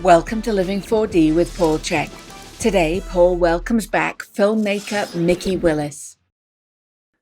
Welcome to Living 4D with Paul Chek. Today, Paul welcomes back filmmaker Mikki Willis.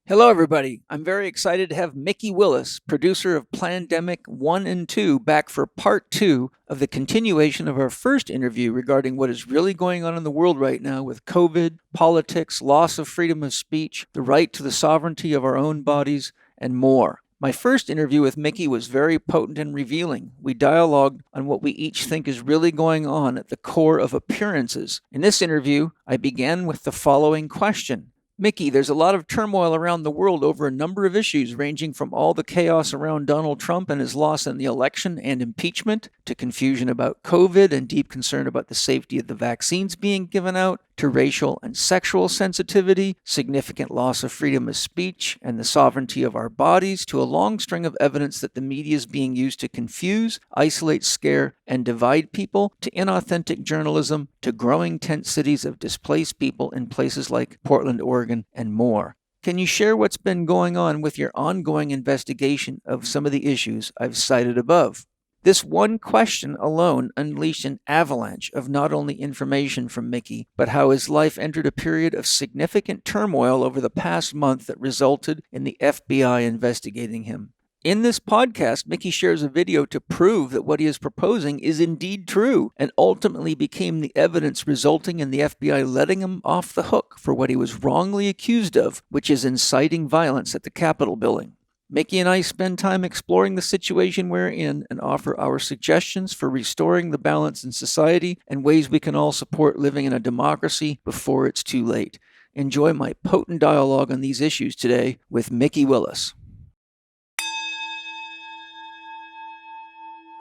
Hello, everybody. I'm very excited to have Mikki Willis, producer of Plandemic 1 and 2, back for part 2 of the continuation of our first interview regarding what is really going on in the world right now with COVID, politics, loss of freedom of speech, the right to the sovereignty of our own bodies, and more. My first interview with Mikki was very potent and revealing. We dialogued on what we each think is really going on at the core of appearances. In this interview, I began with the following question. Mikki, there's a lot of turmoil around the world over a number of issues, ranging from all the chaos around Donald Trump and his loss in the election and impeachment, to confusion about COVID and deep concern about the safety of the vaccines being given out, to racial and sexual sensitivity, significant loss of freedom of speech and the sovereignty of our bodies, to a long string of evidence that the media is being used to confuse, isolate, scare, and divide people, to inauthentic journalism, to growing tent cities of displaced people in places like Portland, Oregon, and more. Can you share what's been going on with your ongoing investigation of some of the issues I've cited above? This one question alone unleashed an avalanche of not only information from Mikki, but how his life entered a period of significant turmoil over the past month that resulted in the FBI investigating him. In this podcast, Mikki shares a video to prove that what he is proposing is indeed true and ultimately became the evidence resulting in the FBI letting him off the hook for what he was wrongly accused of, which is inciting violence at the Capitol building. Mikki and I spend time exploring the situation we're in and offer our suggestions for restoring the balance in society and ways we can all support living in a democracy before it's too late. Enjoy my potent dialogue on these issues today with Mikki Willis.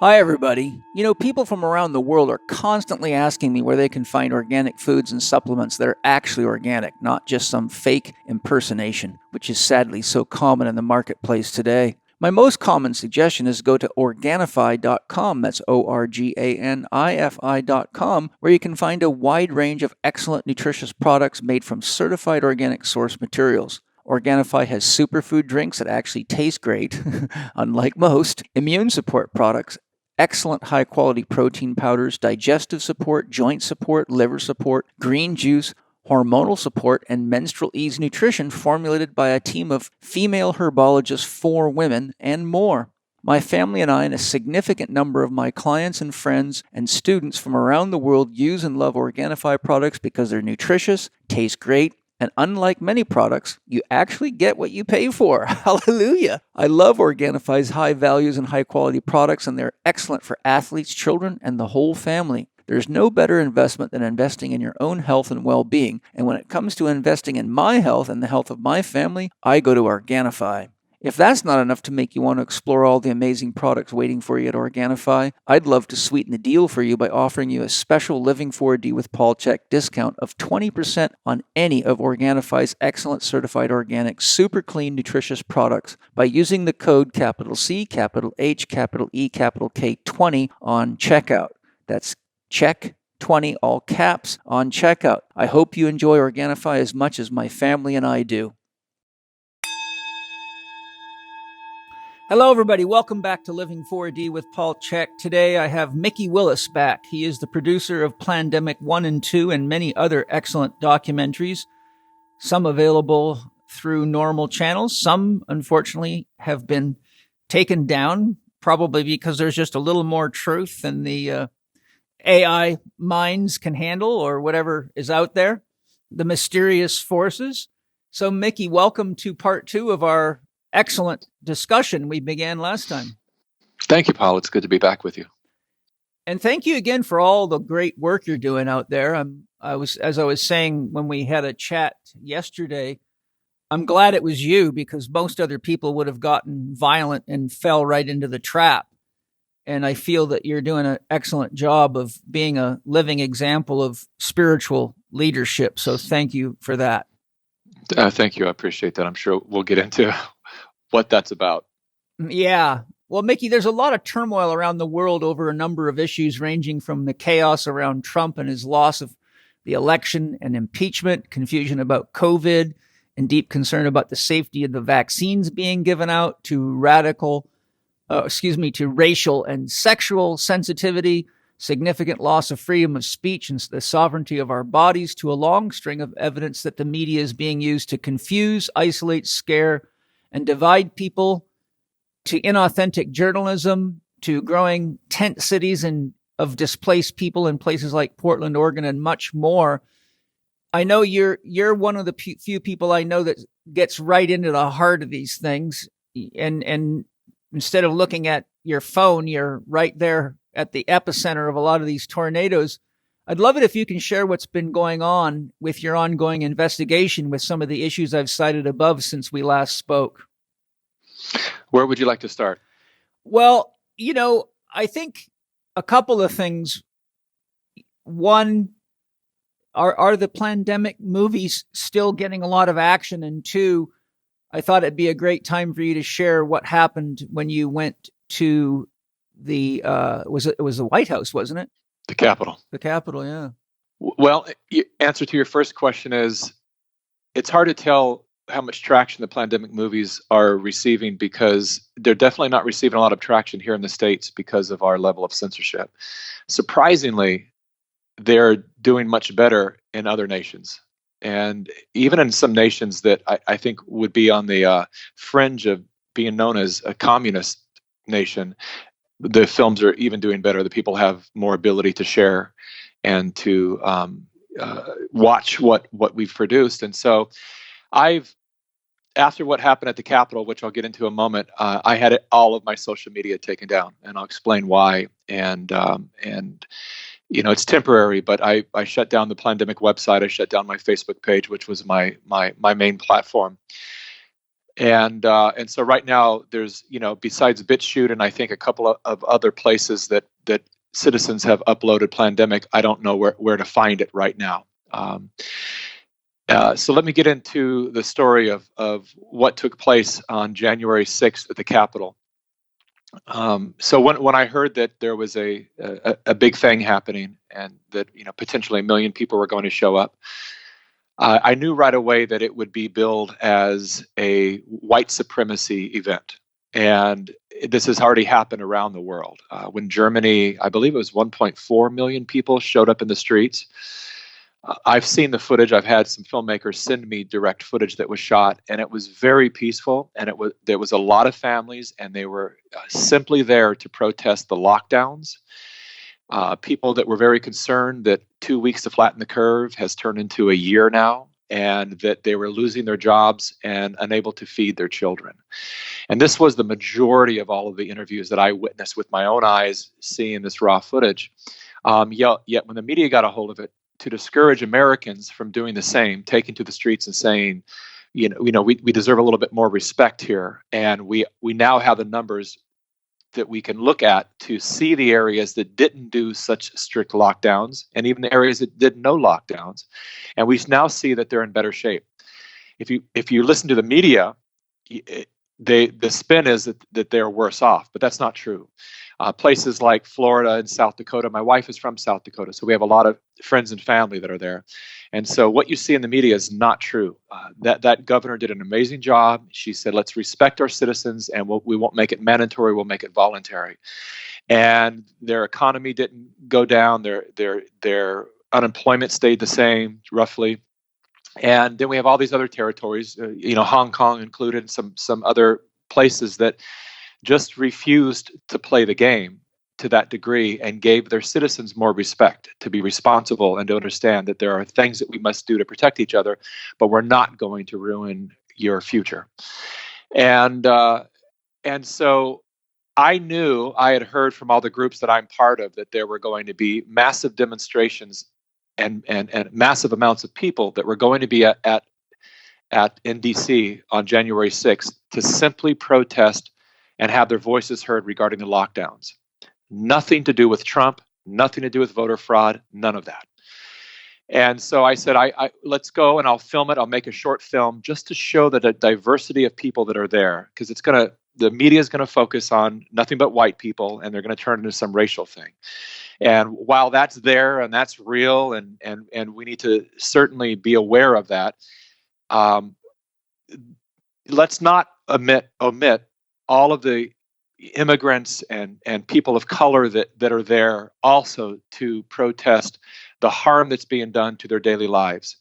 Hi, everybody. You know, people from around the world are constantly asking me where they can find organic foods and supplements that are actually organic, not just some fake impersonation, which is sadly so common in the marketplace today. My most common suggestion is go to Organifi.com, that's Organifi.com, where you can find a wide range of excellent nutritious products made from certified organic source materials. Organifi has superfood drinks that actually taste great, unlike most, immune support products, excellent high-quality protein powders, digestive support, joint support, liver support, green juice, hormonal support, and menstrual ease nutrition formulated by a team of female herbologists for women, and more. My family and I and a significant number of my clients and friends and students from around the world use and love Organifi products because they're nutritious, taste great, and unlike many products, you actually get what you pay for. Hallelujah! I love Organifi's high values and high quality products, and they're excellent for athletes, children, and the whole family. There's no better investment than investing in your own health and well-being. And when it comes to investing in my health and the health of my family, I go to Organifi. If that's not enough to make you want to explore all the amazing products waiting for you at Organifi, I'd love to sweeten the deal for you by offering you a special Living 4D with Paul Chek discount of 20% on any of Organifi's excellent certified organic, super clean, nutritious products by using the code capital C, capital H, capital E, capital K 20 on checkout. That's Chek 20, all caps, on checkout. I hope you enjoy Organifi as much as my family and I do. Hello, everybody. Welcome back to Living 4D with Paul Chek. Today, I have Mikki Willis back. He is the producer of Plandemic 1 and 2 and many other excellent documentaries, some available through normal channels. Some, unfortunately, have been taken down, probably because there's just a little more truth than the AI minds can handle or whatever is out there, the mysterious forces. So, Mikki, welcome to part 2 of our excellent discussion we began last time. Thank you, Paul. It's good to be back with you. And thank you again for all the great work you're doing out there. As I was saying when we had a chat yesterday, I'm glad it was you because most other people would have gotten violent and fell right into the trap. And I feel that you're doing an excellent job of being a living example of spiritual leadership. So thank you for that. Thank you. I appreciate that. I'm sure we'll get into what that's about. Yeah. Well, Mikki, there's a lot of turmoil around the world over a number of issues ranging from the chaos around Trump and his loss of the election and impeachment, confusion about COVID, and deep concern about the safety of the vaccines being given out, to racial and sexual sensitivity, significant loss of freedom of speech and the sovereignty of our bodies, to a long string of evidence that the media is being used to confuse, isolate, scare, and divide people, to inauthentic journalism, to growing tent cities of displaced people in places like Portland, Oregon, and much more. I know you're one of the few people I know that gets right into the heart of these things, and instead of looking at your phone, you're right there at the epicenter of a lot of these tornadoes. I'd love it if you can share what's been going on with your ongoing investigation with some of the issues I've cited above since we last spoke. Where would you like to start? Well, I think a couple of things. One, are the Plandemic movies still getting a lot of action? And two, I thought it'd be a great time for you to share what happened when you went to the it was the White House, wasn't it? The Capitol. The Capitol, yeah. Well, answer to your first question is, it's hard to tell how much traction the Plandemic movies are receiving, because they're definitely not receiving a lot of traction here in the States because of our level of censorship. Surprisingly, they're doing much better in other nations. And even in some nations that I think would be on the fringe of being known as a communist nation, the films are even doing better. The people have more ability to share and to watch what we've produced. And so after what happened at the Capitol, which I'll get into in a moment, I had all of my social media taken down, and I'll explain why. And it's temporary, but I shut down the Plandemic website. I shut down my Facebook page, which was my main platform. And so right now there's, besides BitChute and I think a couple of other places that citizens have uploaded Plandemic, I don't know where to find it right now. So let me get into the story of what took place on January 6th at the Capitol. So when I heard that there was a big thing happening, and that potentially 1 million people were going to show up, I knew right away that it would be billed as a white supremacy event. And this has already happened around the world. When Germany, I believe it was 1.4 million people showed up in the streets. I've seen the footage. I've had some filmmakers send me direct footage that was shot, and it was very peaceful. And there was a lot of families, and they were simply there to protest the lockdowns. People that were very concerned that 2 weeks to flatten the curve has turned into a year now, and that they were losing their jobs and unable to feed their children. And this was the majority of all of the interviews that I witnessed with my own eyes, seeing this raw footage. Yet when the media got a hold of it, to discourage Americans from doing the same, taking to the streets and saying, we deserve a little bit more respect here. And we now have the numbers that we can look at to see the areas that didn't do such strict lockdowns, and even the areas that did no lockdowns. And we now see that they're in better shape. If you listen to the media, the spin is that they're worse off, but that's not true. Places like Florida and South Dakota, my wife is from South Dakota, so we have a lot of friends and family that are there. And so what you see in the media is not true. That governor did an amazing job. She said, let's respect our citizens, and we won't make it mandatory, we'll make it voluntary. And their economy didn't go down. Their unemployment stayed the same, roughly. And then we have all these other territories, Hong Kong included, some other places that just refused to play the game to that degree and gave their citizens more respect, to be responsible and to understand that there are things that we must do to protect each other, but we're not going to ruin your future. And so I knew, I had heard from all the groups that I'm part of, that there were going to be massive demonstrations and massive amounts of people that were going to be at in DC on January 6th to simply protest and have their voices heard regarding the lockdowns. Nothing to do with Trump, nothing to do with voter fraud, none of that. And so I said, let's go, and I'll film it. I'll make a short film just to show the diversity of people that are there, because the media is going to focus on nothing but white people, and they're going to turn into some racial thing. And while that's there and that's real, and we need to certainly be aware of that, let's not omit all of the immigrants and people of color that are there also to protest the harm that's being done to their daily lives.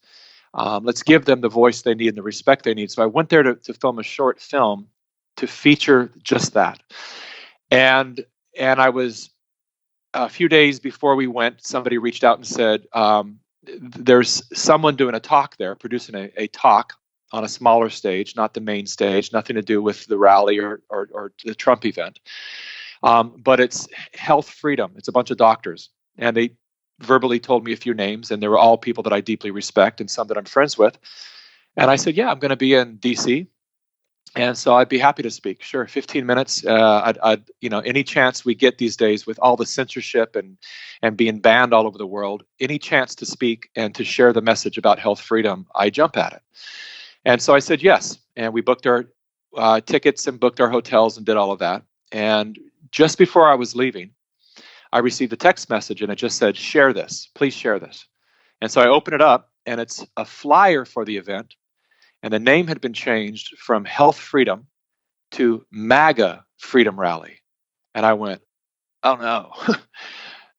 Let's give them the voice they need and the respect they need. So I went there to film a short film to feature just that. And I was, a few days before we went, somebody reached out and said, there's someone doing a talk there, producing a talk on a smaller stage, not the main stage, nothing to do with the rally or the Trump event. But it's health freedom. It's a bunch of doctors. And they verbally told me a few names, and they were all people that I deeply respect and some that I'm friends with. And I said, yeah, I'm going to be in DC. And so I'd be happy to speak. Sure, 15 minutes. I'd any chance we get these days with all the censorship and being banned all over the world, any chance to speak and to share the message about health freedom, I jump at it. And so I said yes. And we booked our tickets and booked our hotels and did all of that. And just before I was leaving, I received a text message and it just said, share this, please share this. And so I open it up and it's a flyer for the event. And the name had been changed from Health Freedom to MAGA Freedom Rally. And I went, oh no,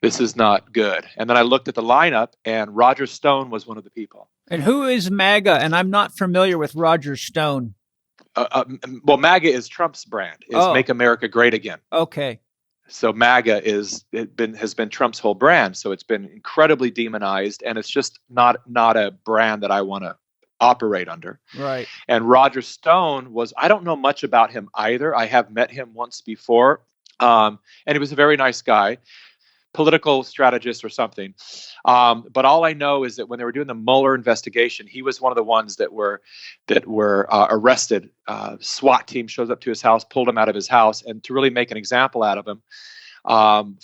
this is not good. And then I looked at the lineup and Roger Stone was one of the people. And who is MAGA? And I'm not familiar with Roger Stone. Well, MAGA is Trump's brand, is Make America Great Again. Okay. So MAGA has been Trump's whole brand. So it's been incredibly demonized, and it's just not a brand that I want to operate under. Right. And Roger Stone I don't know much about him either. I have met him once before, and he was a very nice guy, political strategist or something. But all I know is that when they were doing the Mueller investigation, he was one of the ones that were arrested. SWAT team shows up to his house, pulled him out of his house, and to really make an example out of him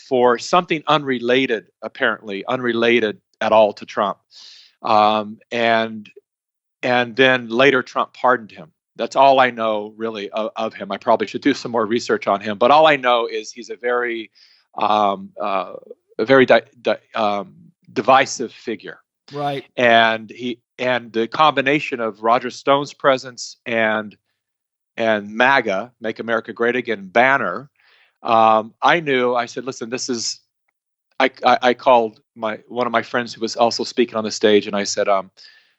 for something unrelated at all to Trump. And then later Trump pardoned him. That's all I know really of him. I probably should do some more research on him, but all I know is he's a very divisive figure. Right. And the combination of Roger Stone's presence and MAGA, Make America Great Again banner, I said, listen, this is, I called one of my friends who was also speaking on the stage, and I said,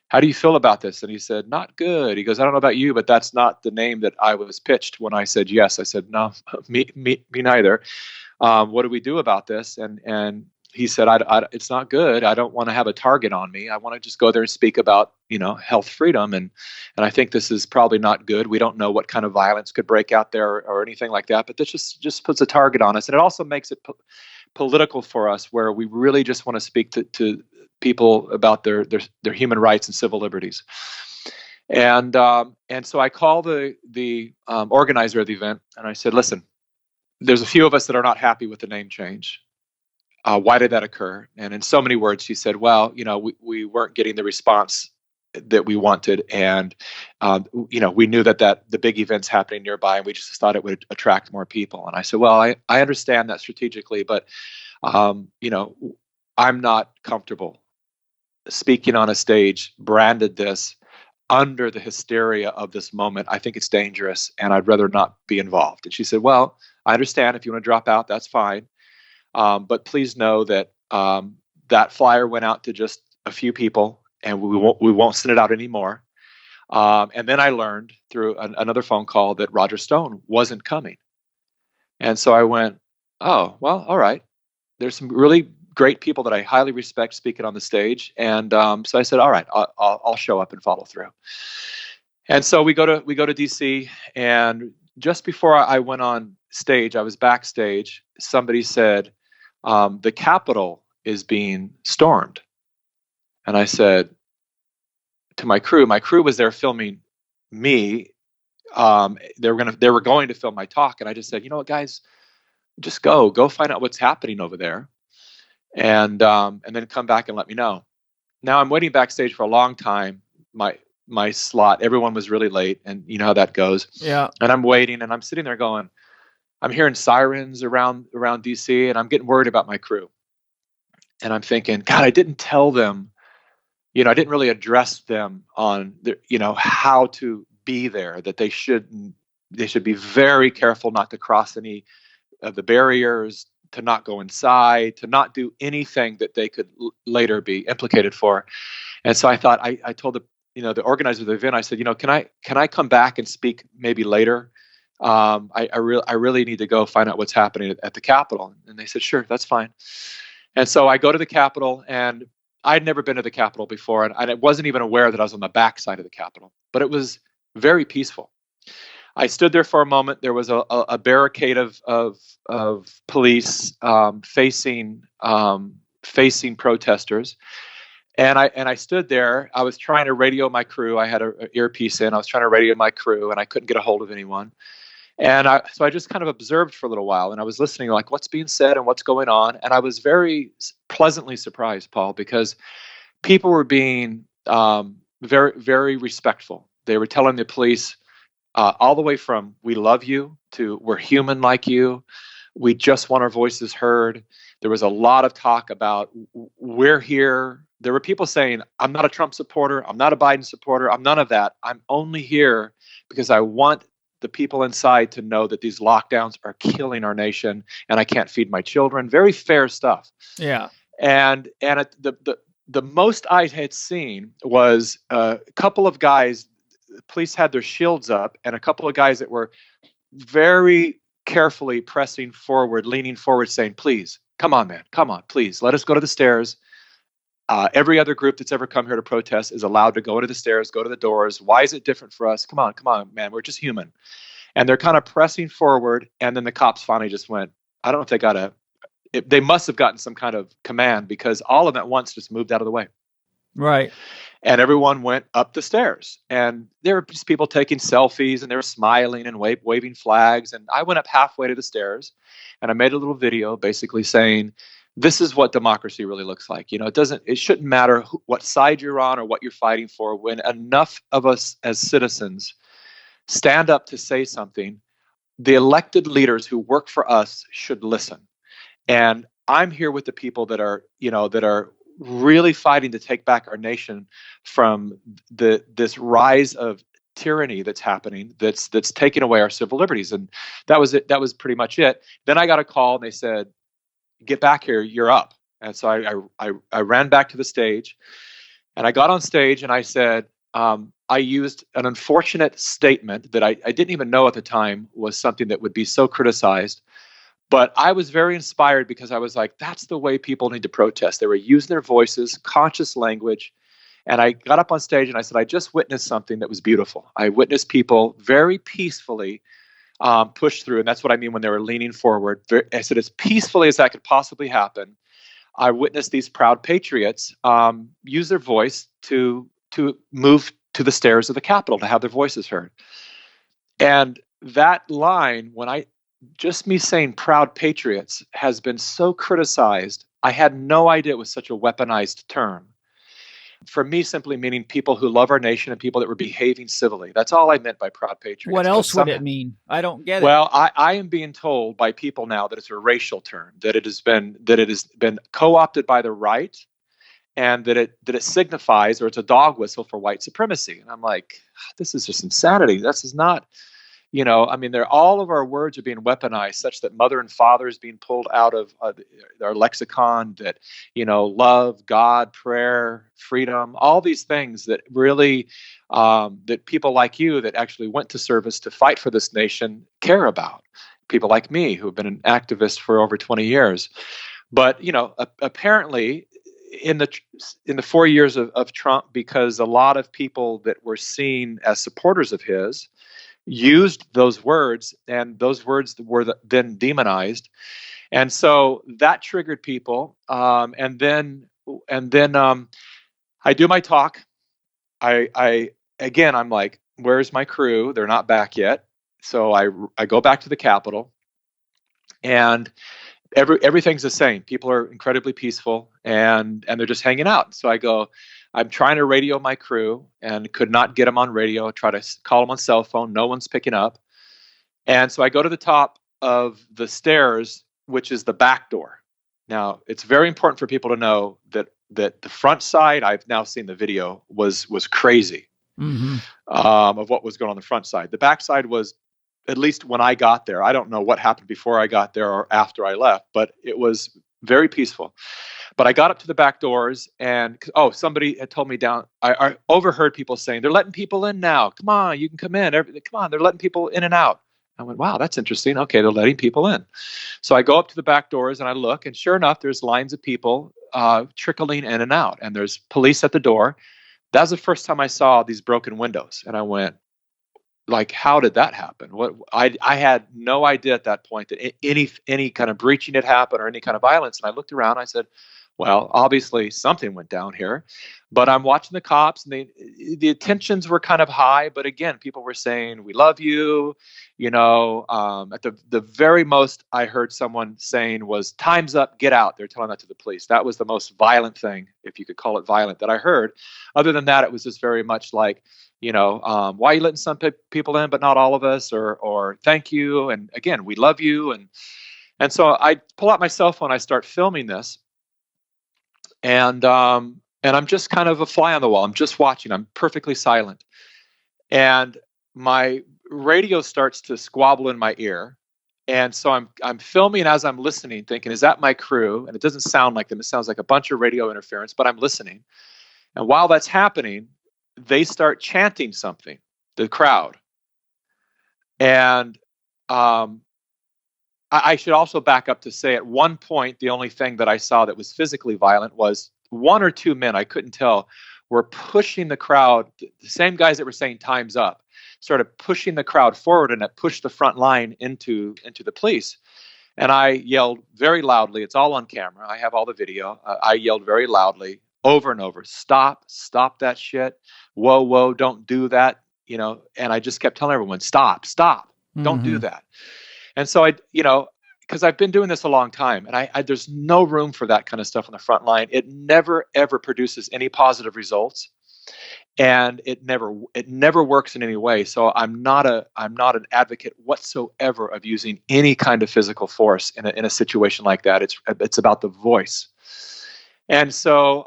how do you feel about this? And he said, not good. He goes, I don't know about you, but that's not the name that I was pitched when I said yes. I said, no, me neither. What do we do about this? And he said, it's not good. I don't want to have a target on me. I want to just go there and speak about, health freedom. And I think this is probably not good. We don't know what kind of violence could break out there or anything like that. But this just puts a target on us. And it also makes it political for us, where we really just want to speak to people about their human rights and civil liberties. And so I called the organizer of the event, and I said, listen, there's a few of us that are not happy with the name change. Why did that occur? And in so many words, she said, well, we weren't getting the response that we wanted. And, we knew that the big event's happening nearby, and we just thought it would attract more people. And I said, well, I understand that strategically, but, I'm not comfortable speaking on a stage branded this under the hysteria of this moment. I think it's dangerous, and I'd rather not be involved. And she said, well, I understand if you want to drop out, that's fine. But please know that that flyer went out to just a few people, and we won't send it out anymore. And then I learned through another phone call that Roger Stone wasn't coming. And so I went, oh, well, all right. There's some really great people that I highly respect speaking on the stage. And so I said, all right, I'll show up and follow through. And so we go to DC, and just before I went on stage, I was backstage. Somebody said, the Capitol is being stormed. And I said to my crew was there filming me. They were going to film my talk. And I just said, you know what, guys, just go find out what's happening over there. And then come back and let me know. Now I'm waiting backstage for a long time. My slot, everyone was really late, and you know how that goes. Yeah. And I'm waiting, and I'm sitting there going, I'm hearing sirens around DC, and I'm getting worried about my crew. And I'm thinking, God, I didn't tell them, I didn't really address them on how to be there, that they shouldn't be very careful not to cross any of the barriers, to not go inside, to not do anything that they could later be implicated for. And so I thought, I told the organizer of the event, I said, can I come back and speak maybe later? I really need to go find out what's happening at the Capitol. And they said, sure, that's fine. And so I go to the Capitol, and I'd never been to the Capitol before, and I wasn't even aware that I was on the back side of the Capitol, but it was very peaceful. I stood there for a moment. There was a barricade of police facing protesters, and I stood there. I was trying to radio my crew. I had an earpiece in. I was trying to radio my crew, and I couldn't get a hold of anyone. And so I just kind of observed for a little while, and I was listening, like what's being said and what's going on. And I was very pleasantly surprised, Paul, because people were being very, very respectful. They were telling the police all the way from "we love you" to "we're human like you," "we just want our voices heard." There was a lot of talk about "we're here." There were people saying, "I'm not a Trump supporter. I'm not a Biden supporter. I'm none of that. I'm only here because I want the people inside to know that these lockdowns are killing our nation, and I can't feed my children." Very fair stuff. Yeah. And the most I had seen was a couple of guys. The police had their shields up, and a couple of guys that were very carefully pressing forward, leaning forward, saying, "Please, come on, man, come on, please, let us go to the stairs." Every other group that's ever come here to protest is allowed to go to the stairs, go to the doors. Why is it different for us? Come on, man, we're just human. And they're kind of pressing forward, and then the cops finally just went, I don't know if they must have gotten some kind of command, because all of them at once just moved out of the way. Right. And everyone went up the stairs, and there were just people taking selfies, and they were smiling and waving flags. And I went up halfway to the stairs, and I made a little video basically saying, this is what democracy really looks like. It shouldn't matter what side you're on or what you're fighting for. When enough of us as citizens stand up to say something, the elected leaders who work for us should listen. And I'm here with the people that are really fighting to take back our nation from this rise of tyranny that's happening, that's taking away our civil liberties. And that was it. That was pretty much it. Then I got a call, and they said, "Get back here, you're up." And so I ran back to the stage, and I got on stage, and I said, I used an unfortunate statement that I didn't even know at the time was something that would be so criticized. But I was very inspired, because I was like, that's the way people need to protest. They were using their voices, conscious language. And I got up on stage, and I said, I just witnessed something that was beautiful. I witnessed people very peacefully push through. And that's what I mean when they were leaning forward. I said, as peacefully as that could possibly happen, I witnessed these proud patriots use their voice to move to the stairs of the Capitol, to have their voices heard. And that line, just me saying proud patriots, has been so criticized. I had no idea it was such a weaponized term. For me, simply meaning people who love our nation and people that were behaving civilly. That's all I meant by proud patriots. What else would it mean? I don't get it. Well, I am being told by people now that it's a racial term, that it has been co-opted by the right, and that it signifies, or it's a dog whistle for white supremacy. And I'm like, this is just insanity. This is not. All of our words are being weaponized, such that mother and father is being pulled out of our lexicon, that, love, God, prayer, freedom, all these things that really, that people like you that actually went to service to fight for this nation care about. People like me who have been an activist for over 20 years. But, apparently in the 4 years of Trump, because a lot of people that were seen as supporters of his used those words, and those words were then demonized, and so that triggered people. And then I do my talk. I'm like, where's my crew? They're not back yet. So I go back to the Capitol, and everything's the same. People are incredibly peaceful, and they're just hanging out. So I'm trying to radio my crew and could not get them on radio. I try to call them on cell phone. No one's picking up. And so I go to the top of the stairs, which is the back door. Now, it's very important for people to know that the front side, I've now seen the video, was crazy. Mm-hmm. Of what was going on the front side. The back side was at least when I got there. I don't know what happened before I got there or after I left, but it was very peaceful. But I got up to the back doors, and somebody had told me down. I overheard people saying, "They're letting people in now. Come on, you can come in. Come on, they're letting people in and out." I went, "Wow, that's interesting. Okay, they're letting people in." So I go up to the back doors and I look, and sure enough, there's lines of people trickling in and out, and there's police at the door. That was the first time I saw these broken windows, and I went, like, how did that happen? What I had no idea at that point that any kind of breaching had happened or any kind of violence. And I looked around. I said, well, obviously something went down here. But I'm watching the cops, and the tensions were kind of high. But again, people were saying, "We love you." At the very most I heard someone saying was, "Time's up, get out." They're telling that to the police. That was the most violent thing, if you could call it violent, that I heard. Other than that, it was just very much like, why are you letting some people in but not all of us, or thank you, and again, we love you. And so I pull out my cell phone, I start filming this, and I'm just kind of a fly on the wall. I'm just watching. I'm perfectly silent, and my radio starts to squabble in my ear. And so I'm filming as I'm listening, thinking, is that my crew? And it doesn't sound like them. It sounds like a bunch of radio interference, but I'm listening. And while that's happening, they start chanting something, the crowd. And I should also back up to say, at one point, the only thing that I saw that was physically violent was one or two men, I couldn't tell, were pushing the crowd. The same guys that were saying "time's up" started pushing the crowd forward, and it pushed the front line into the police. And I yelled very loudly. It's all on camera. I have all the video. I yelled very loudly over and over, "Stop that shit. Whoa, don't do that." And I just kept telling everyone, stop, don't do that. And so because I've been doing this a long time, and I there's no room for that kind of stuff on the front line. It never ever produces any positive results, and it never works in any way. So I'm not an advocate whatsoever of using any kind of physical force in a situation like that. It's about the voice. And so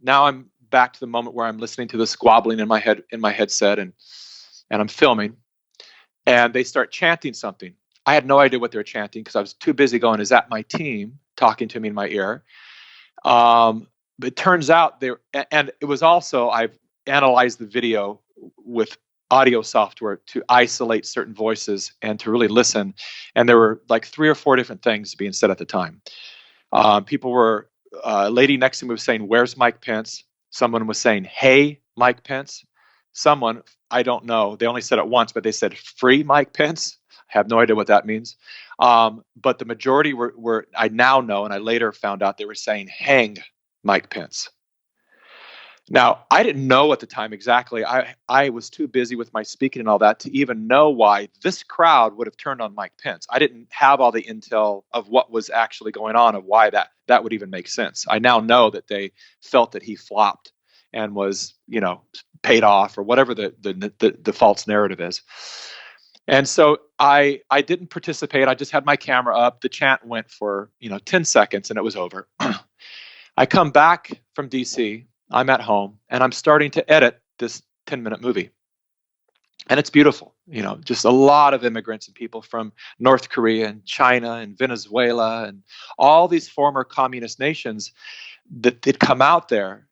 now I'm back to the moment where I'm listening to the squabbling in my headset, and I'm filming, and they start chanting something. I had no idea what they were chanting because I was too busy going, "Is that my team talking to me in my ear?" But it turns out and it was also, I've analyzed the video with audio software to isolate certain voices and to really listen. And there were like 3 or 4 different things being said at the time. People were, a lady next to me was saying, "Where's Mike Pence?" Someone was saying, "Hey, Mike Pence." Someone, I don't know, they only said it once, but they said, "Free Mike Pence." I have no idea what that means. But the majority were, I now know, and I later found out, they were saying, "Hang Mike Pence." Now, I didn't know at the time exactly. I was too busy with my speaking and all that to even know why this crowd would have turned on Mike Pence. I didn't have all the intel of what was actually going on, of why that would even make sense. I now know that they felt that he flopped and was, paid off, or whatever the false narrative is. And so I didn't participate. I just had my camera up. The chant went for 10 seconds, and it was over. I come back from DC. I'm at home, and I'm starting to edit this 10-minute movie. And it's beautiful. Just a lot of immigrants and people from North Korea and China and Venezuela and all these former communist nations that did come out there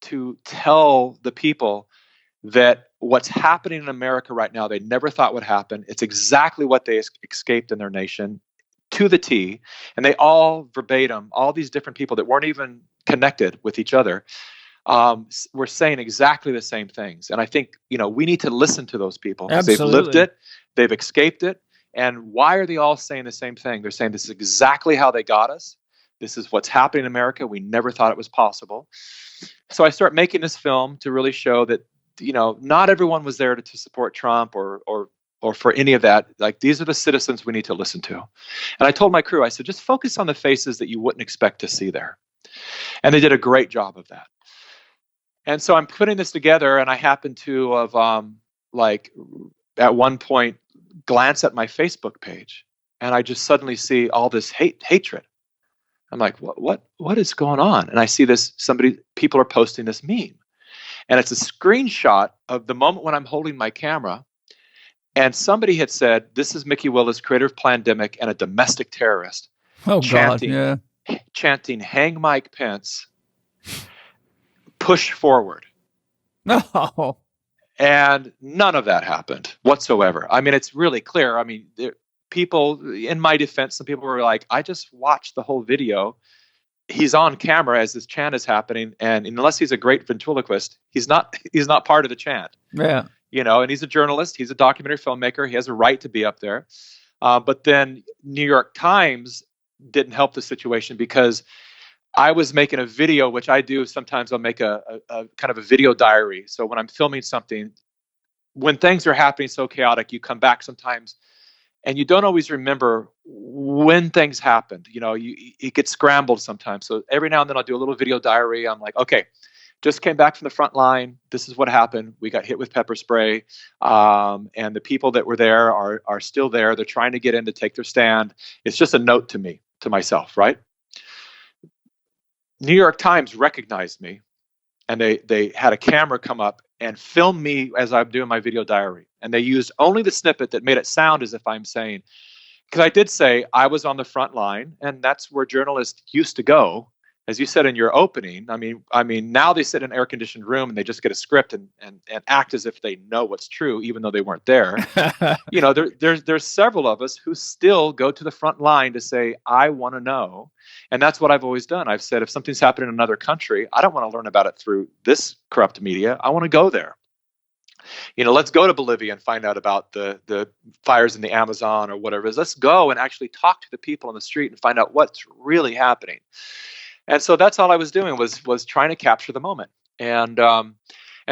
to tell the people that what's happening in America right now, they never thought would happen. It's exactly what they escaped in their nation, to the T. And they all verbatim, all these different people that weren't even connected with each other, were saying exactly the same things. And I think, we need to listen to those people, because they've lived it, they've escaped it. And why are they all saying the same thing? They're saying this is exactly how they got us. This is what's happening in America. We never thought it was possible. So I start making this film to really show that, not everyone was there to support Trump or for any of that. Like, these are the citizens we need to listen to. And I told my crew, I said, just focus on the faces that you wouldn't expect to see there. And they did a great job of that. And so I'm putting this together, and I happen to have, at one point, glance at my Facebook page, and I just suddenly see all this hatred. I'm like, what is going on? And I see people are posting this meme. And it's a screenshot of the moment when I'm holding my camera, And somebody had said, "This is Mikki Willis, creator of Plandemic and a domestic terrorist." Oh, chanting, God, yeah. chanting, "Hang Mike Pence, push forward." No. And none of that happened whatsoever. I mean, it's really clear. I mean, people, in my defense, some people were like, "I just watched the whole video. He's on camera as this chant is happening, and unless he's a great ventriloquist, he's not part of the chant." Yeah. And he's a journalist, he's a documentary filmmaker, he has a right to be up there. But then New York Times didn't help the situation, because I was making a video, which I do sometimes. I'll make a kind of a video diary. So when I'm filming something, when things are happening so chaotic, you come back sometimes and you don't always remember when things happened. It gets scrambled sometimes. So every now and then I'll do a little video diary. I'm like, okay, just came back from the front line. This is what happened. We got hit with pepper spray. And the people that were there are still there. They're trying to get in to take their stand. It's just a note to myself, right? New York Times recognized me, and they had a camera come up and film me as I'm doing my video diary. And they used only the snippet that made it sound as if I'm saying, because I did say I was on the front line, and that's where journalists used to go. As you said in your opening, I mean, now they sit in an air-conditioned room and they just get a script and act as if they know what's true, even though they weren't there. There's several of us who still go to the front line to say, I want to know. And that's what I've always done. I've said, if something's happened in another country, I don't want to learn about it through this corrupt media. I want to go there. Let's go to Bolivia and find out about the fires in the Amazon or whatever it is. Let's go and actually talk to the people on the street and find out what's really happening. And so that's all I was doing was trying to capture the moment. And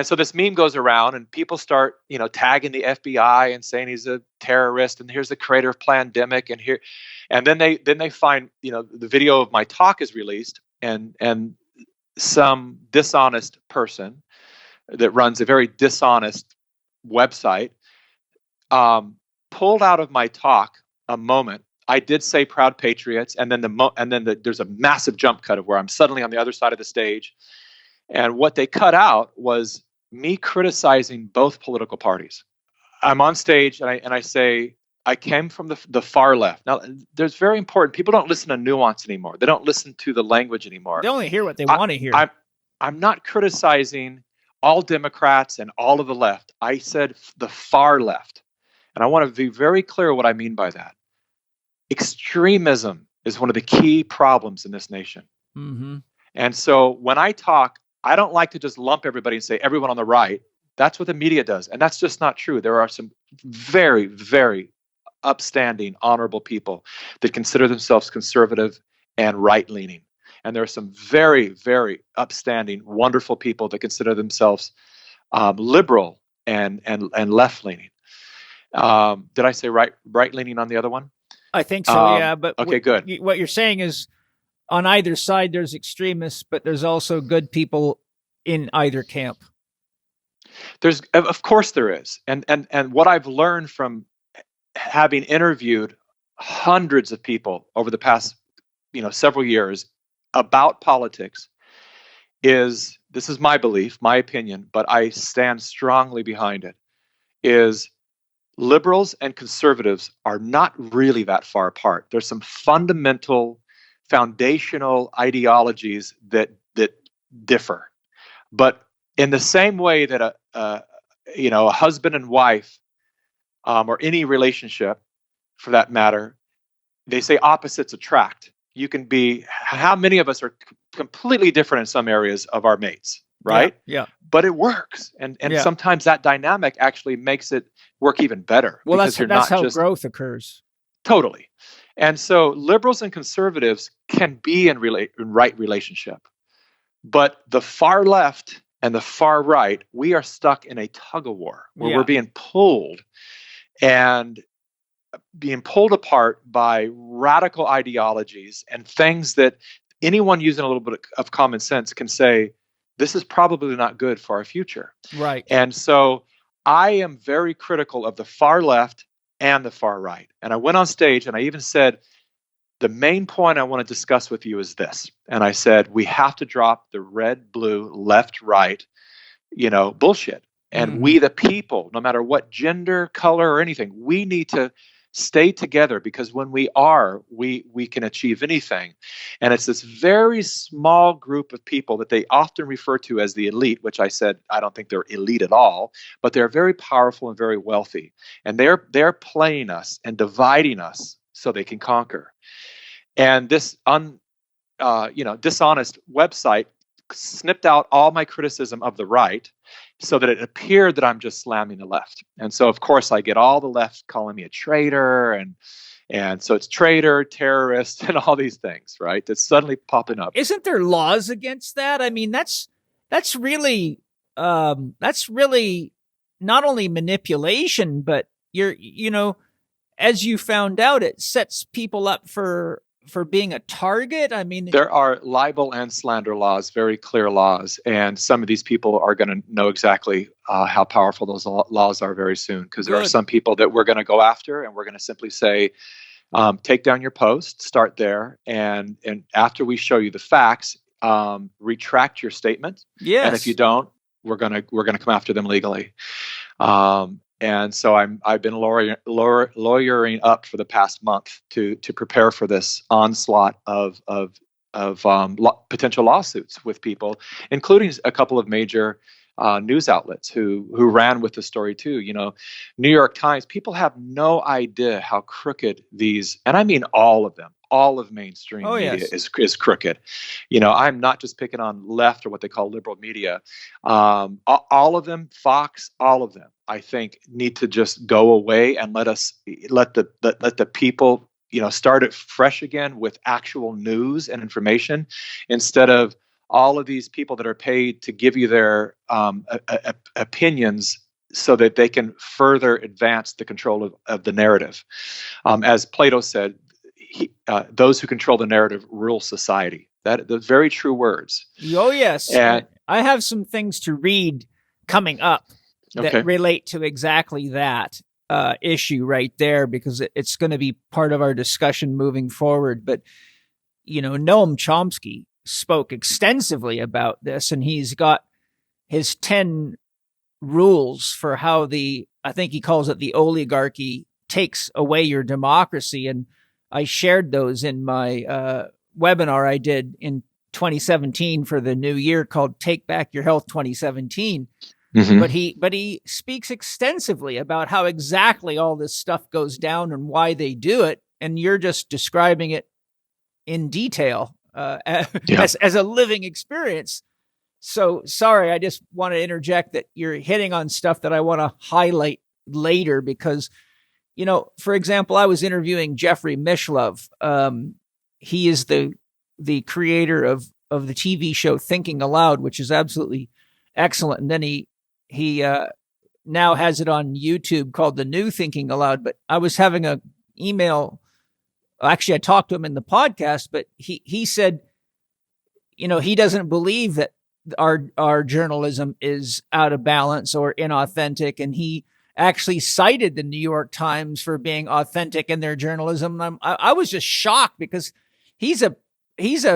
so this meme goes around, and people start, tagging the FBI and saying he's a terrorist, and here's the creator of Plandemic, and then they find, the video of my talk is released, and some dishonest person that runs a very dishonest website pulled out of my talk a moment. I did say "Proud Patriots," and then there's a massive jump cut of where I'm suddenly on the other side of the stage, and what they cut out was me criticizing both political parties. I'm on stage and I say I came from the far left. Now, there's very important. People don't listen to nuance anymore. They don't listen to the language anymore. They only hear what they want to hear. I'm not criticizing all Democrats and all of the left. I said the far left, and I want to be very clear what I mean by that. Extremism is one of the key problems in this nation. Mm-hmm. And so when I talk, I don't like to just lump everybody and say everyone on the right. That's what the media does. And that's just not true. There are some very, very upstanding, honorable people that consider themselves conservative and right-leaning. And there are some very, very upstanding, wonderful people that consider themselves liberal and left-leaning. Did I say right-leaning on the other one? I think so, yeah. But okay, good. What you're saying is, on either side, there's extremists, but there's also good people in either camp. Of course there is. And what I've learned from having interviewed hundreds of people over the past, several years about politics is, this is my belief, my opinion, but I stand strongly behind it, is liberals and conservatives are not really that far apart. There's some fundamental, foundational ideologies that differ. But in the same way that a husband and wife, or any relationship for that matter, they say opposites attract. You can be, how many of us are completely different in some areas of our mates, right? Yeah. But it works. And sometimes that dynamic actually makes it work even better. Well, that's how growth occurs. Totally. And so liberals and conservatives can be in right relationship. But the far left and the far right, we are stuck in a tug of war where we're being pulled apart by radical ideologies and things that anyone using a little bit of common sense can say, this is probably not good for our future. Right. And so I am very critical of the far left and the far right. And I went on stage and I even said, the main point I want to discuss with you is this. And I said, we have to drop the red, blue, left, right, bullshit. And we, the people, no matter what gender, color, or anything, we need to stay together, because when we are, we can achieve anything. And it's this very small group of people that they often refer to as the elite, which I said I don't think they're elite at all, but they're very powerful and very wealthy. And they're playing us and dividing us so they can conquer. And this dishonest website snipped out all my criticism of the right so that it appeared that I'm just slamming the left. And so, of course, I get all the left calling me a traitor, and so it's traitor, terrorist, and all these things, right? That's suddenly popping up. Isn't there laws against that? I mean, that's really not only manipulation, but as you found out, it sets people up for being a target. I mean, there are libel and slander laws, very clear laws, and some of these people are going to know exactly how powerful those laws are very soon, because there are some people that we're going to go after, and we're going to simply say, take down your post, start there, and after we show you the facts, retract your statement. Yes. And if you don't, we're gonna come after them legally. And so I've been lawyering up for the past month to prepare for this onslaught of potential lawsuits with people, including a couple of major news outlets who ran with the story too. New York Times. People have no idea how crooked these, and I mean all of them. All of mainstream media is crooked. I'm not just picking on left or what they call liberal media. All of them, Fox, all of them, I think, need to just go away and let the people, start it fresh again with actual news and information, instead of all of these people that are paid to give you their opinions so that they can further advance the control of the narrative. As Plato said, those who control the narrative rule society. Those very true words. Oh, yes. And I have some things to read coming up that relate to exactly that issue right there, because it's going to be part of our discussion moving forward. But, Noam Chomsky spoke extensively about this, and he's got his 10 rules for how I think he calls it the oligarchy, takes away your democracy. And I shared those in my webinar I did in 2017 for the new year called Take Back Your Health 2017. Mm-hmm. But he speaks extensively about how exactly all this stuff goes down and why they do it. And you're just describing it in detail as a living experience. So sorry, I just want to interject that you're hitting on stuff that I want to highlight later, because for example, I was interviewing Jeffrey Mishlove. He is the creator of the TV show Thinking Aloud, which is absolutely excellent. And then he now has it on YouTube called The New Thinking Aloud. But I was having a email. Actually, I talked to him in the podcast, but he said, he doesn't believe that our journalism is out of balance or inauthentic, and he actually cited the New York Times for being authentic in their journalism. And I was just shocked, because he's a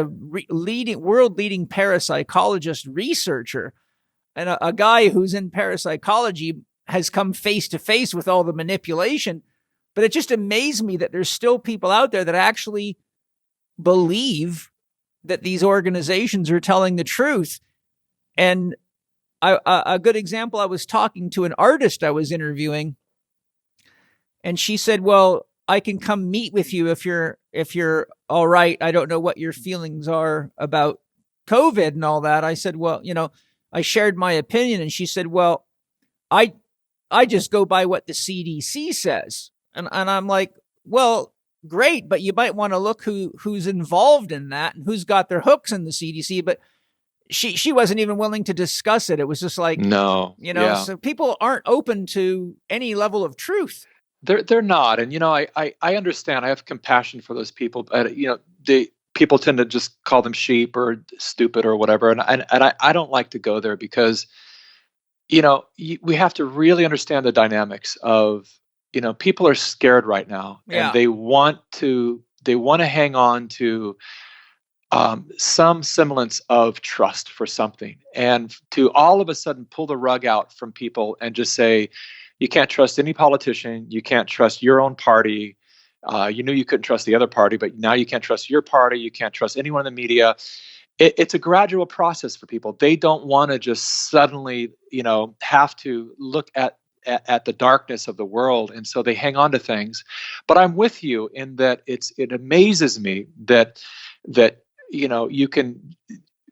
world leading parapsychologist researcher, and a guy who's in parapsychology has come face to face with all the manipulation. But it just amazed me that there's still people out there that actually believe that these organizations are telling the truth. And a good example, I was talking to an artist I was interviewing, and she said, well, I can come meet with you if you're all right. I don't know what your feelings are about COVID and all that. I said, well, I shared my opinion, and she said, well, I just go by what the CDC says. And I'm like, well, great, but you might want to look who's involved in that and who's got their hooks in the CDC. But she wasn't even willing to discuss it. It was just like, no, so people aren't open to any level of truth. They're not. And, I understand. I have compassion for those people, but, people tend to just call them sheep or stupid or whatever. And I don't like to go there, because, we have to really understand the dynamics of, people are scared right now, and they want to hang on to some semblance of trust for something, and to all of a sudden pull the rug out from people and just say, you can't trust any politician, you can't trust your own party. You knew you couldn't trust the other party, but now you can't trust your party. You can't trust anyone in the media. It's a gradual process for people. They don't want to just suddenly, have to look at the darkness of the world, and so they hang on to things. But I'm with you in that it amazes me that you can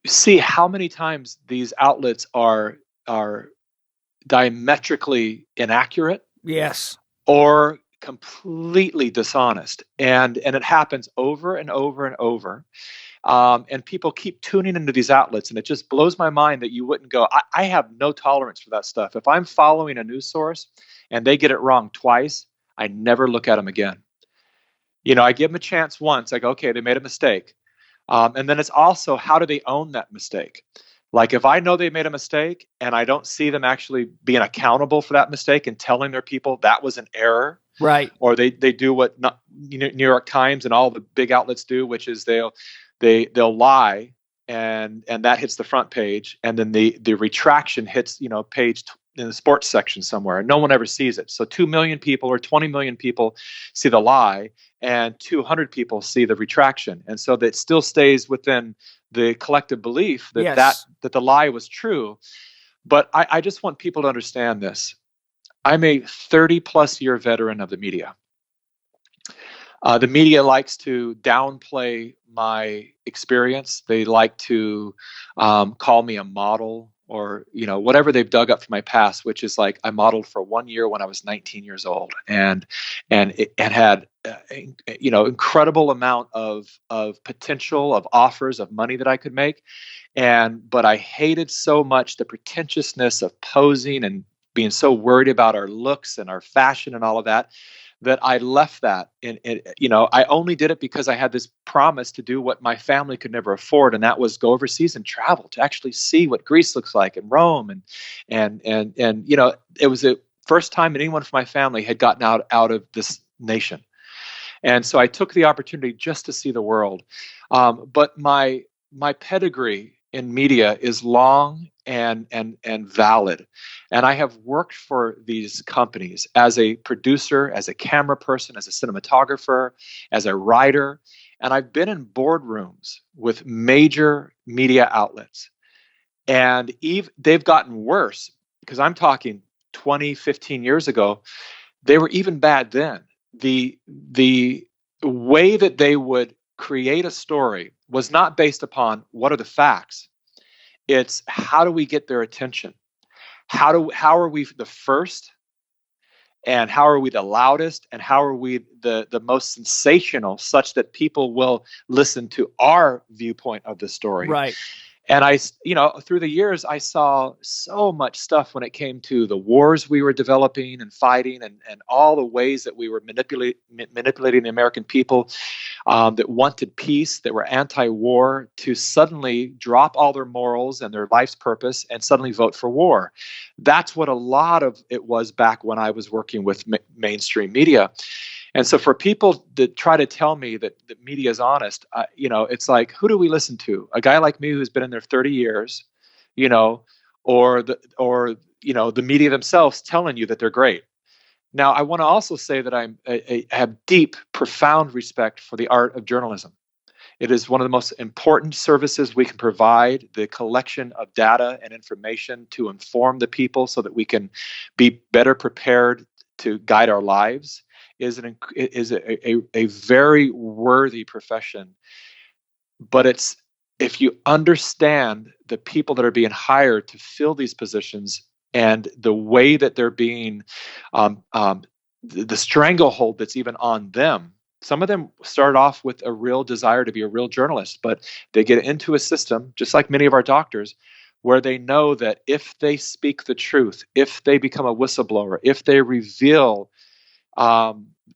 see how many times these outlets are diametrically inaccurate. Yes. Or completely dishonest, and it happens over and over and over. And people keep tuning into these outlets, and it just blows my mind that you wouldn't go. I have no tolerance for that stuff. If I'm following a news source and they get it wrong twice, I never look at them again. I give them a chance once. I go, okay, they made a mistake. And then it's also, how do they own that mistake? Like, if I know they made a mistake and I don't see them actually being accountable for that mistake and telling their people that was an error, right? Or they do what New York Times and all the big outlets do, which is they'll lie, and that hits the front page, and then the retraction hits page in the sports section somewhere, and no one ever sees it. So 2 million people or 20 million people see the lie, and 200 people see the retraction, and so that still stays within the collective belief that yes. that the lie was true. But I just want people to understand this. I'm a 30-plus year veteran of the media. The media likes to downplay my experience. They like to call me a model, or whatever they've dug up from my past, which is like, I modeled for 1 year when I was 19 years old, and it had incredible amount of potential, of offers of money that I could make, but I hated so much the pretentiousness of posing and being so worried about our looks and our fashion and all of that I left that. I only did it because I had this promise to do what my family could never afford, and that was go overseas and travel to actually see what Greece looks like, and Rome, and it was the first time anyone from my family had gotten out of this nation, and so I took the opportunity just to see the world. But my pedigree in media is long and valid. And I have worked for these companies as a producer, as a camera person, as a cinematographer, as a writer. And I've been in boardrooms with major media outlets. And they've gotten worse, because I'm talking 20, 15 years ago, they were even bad then. The way that they would create a story was not based upon what are the facts. It's how do we get their attention? How are we the first? And how are we the loudest? And how are we the most sensational, such that people will listen to our viewpoint of the story? Right. And through the years, I saw so much stuff when it came to the wars we were developing and fighting, and all the ways that we were manipulating the American people that wanted peace, that were anti-war, to suddenly drop all their morals and their life's purpose and suddenly vote for war. That's what a lot of it was back when I was working with mainstream media. And so for people that try to tell me that the media is honest, it's like, who do we listen to? A guy like me who's been in there 30 years, or the media themselves telling you that they're great. Now, I want to also say that I have deep, profound respect for the art of journalism. It is one of the most important services we can provide, the collection of data and information to inform the people so that we can be better prepared to guide our lives. Is a very worthy profession. But if you understand the people that are being hired to fill these positions and the way that they're being, the stranglehold that's even on them. Some of them start off with a real desire to be a real journalist, but they get into a system, just like many of our doctors, where they know that if they speak the truth, if they become a whistleblower, if they reveal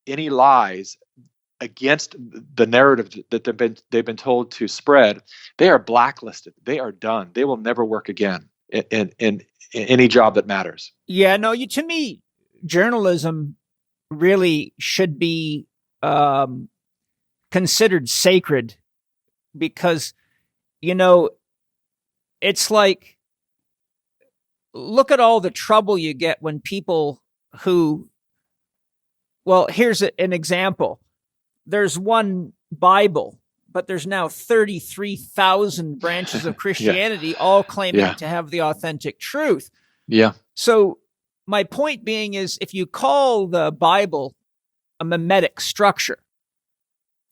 any lies against the narrative that they've been told to spread, they are blacklisted. They are done. They will never work again in any job that matters. Yeah, no, to me, journalism really should be considered sacred because, you know, it's like, look at all the trouble you get when people who, well, here's an example. There's one Bible, but there's now 33,000 branches of Christianity, all claiming to have the authentic truth. Yeah. So my point being is, if you call the Bible a mimetic structure,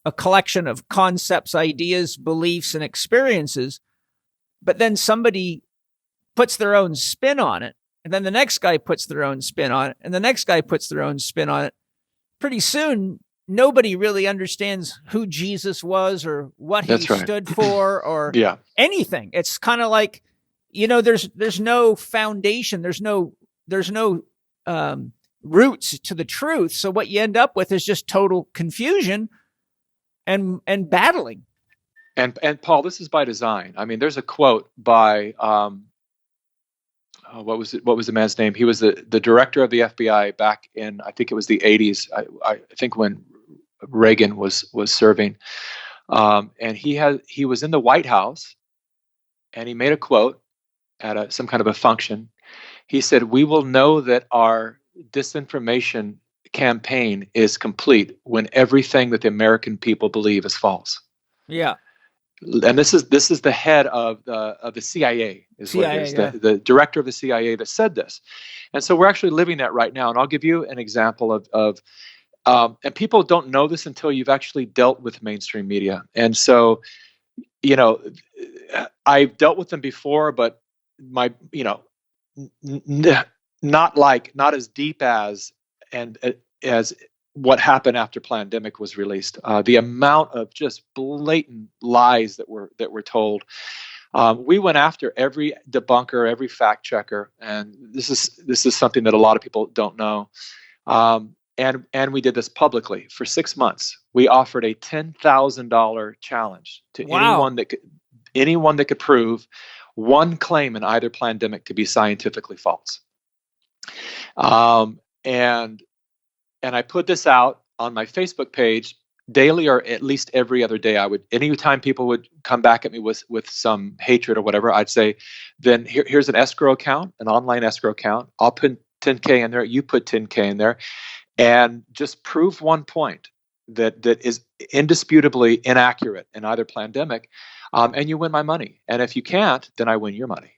a collection of concepts, ideas, beliefs, and experiences, but then somebody puts their own spin on it, and then the next guy puts their own spin on it, and the next guy puts their own spin on it, pretty soon nobody really understands who Jesus was or what he stood for or anything. It's kind of like, you know, there's no foundation, there's no roots to the truth. So what you end up with is just total confusion and battling. And Paul, this is by design. I mean, there's a quote by what was the man's name? He was the director of the FBI back in, I think it was the 80s. I think when Reagan was serving, and he was in the White House, and he made a quote at some kind of a function. He said, "We will know that our disinformation campaign is complete when everything that the American people believe is false." Yeah. And this is the head of the CIA, the director of the CIA that said this. And so we're actually living that right now. And I'll give you an example of and people don't know this until you've actually dealt with mainstream media. And so, you know, I've dealt with them before, but not as deep as what happened after Plandemic was released. The amount of just blatant lies that were told. We went after every debunker, every fact checker, and this is something that a lot of people don't know. And we did this publicly for 6 months. We offered a $10,000 challenge to anyone that could prove one claim in either Plandemic to be scientifically false. And I put this out on my Facebook page daily, or at least every other day. Anytime people would come back at me with some hatred or whatever, I'd say, then here's an escrow account, an online escrow account. I'll put 10K in there. You put 10K in there, and just prove one point that is indisputably inaccurate in either Plandemic, and you win my money. And if you can't, then I win your money.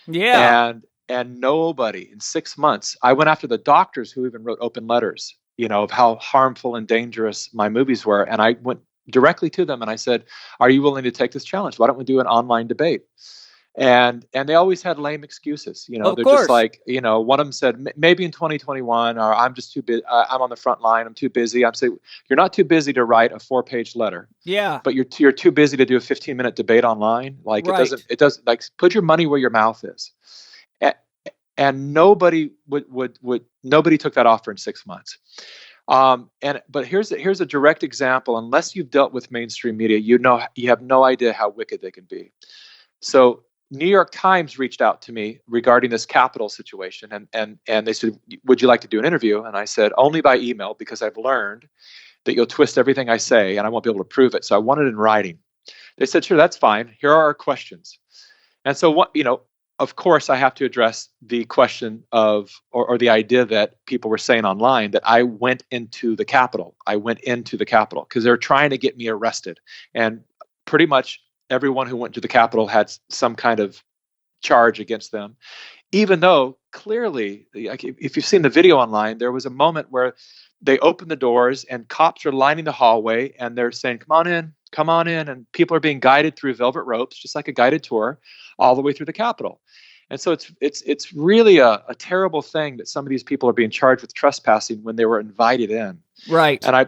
Yeah. And nobody in 6 months, I went after the doctors who even wrote open letters, you know, of how harmful and dangerous my movies were. And I went directly to them and I said, "Are you willing to take this challenge? Why don't we do an online debate?" And they always had lame excuses. You know, they're just like, you know, one of them said, "Maybe in 2021, or I'm just too busy. I'm on the front line. I'm too busy." I'm saying, "You're not too busy to write a 4-page letter. Yeah. But you're too busy to do a 15-minute debate online. Like it doesn't like, put your money where your mouth is." And nobody nobody took that offer in 6 months. But here's a direct example. Unless you've dealt with mainstream media, you have no idea how wicked they can be. So New York Times reached out to me regarding this Capitol situation, and they said, "Would you like to do an interview?" And I said, "Only by email, because I've learned that you'll twist everything I say and I won't be able to prove it. So I want it in writing." They said, "Sure, that's fine. Here are our questions." And so of course, I have to address the question of, or the idea that people were saying online that I went into the Capitol. I went into the Capitol because they're trying to get me arrested. And pretty much everyone who went to the Capitol had some kind of charge against them, even though clearly, like, if you've seen the video online, there was a moment where they opened the doors and cops are lining the hallway and they're saying, come on in. And people are being guided through velvet ropes, just like a guided tour, all the way through the Capitol. And so it's really a terrible thing that some of these people are being charged with trespassing when they were invited in. Right. And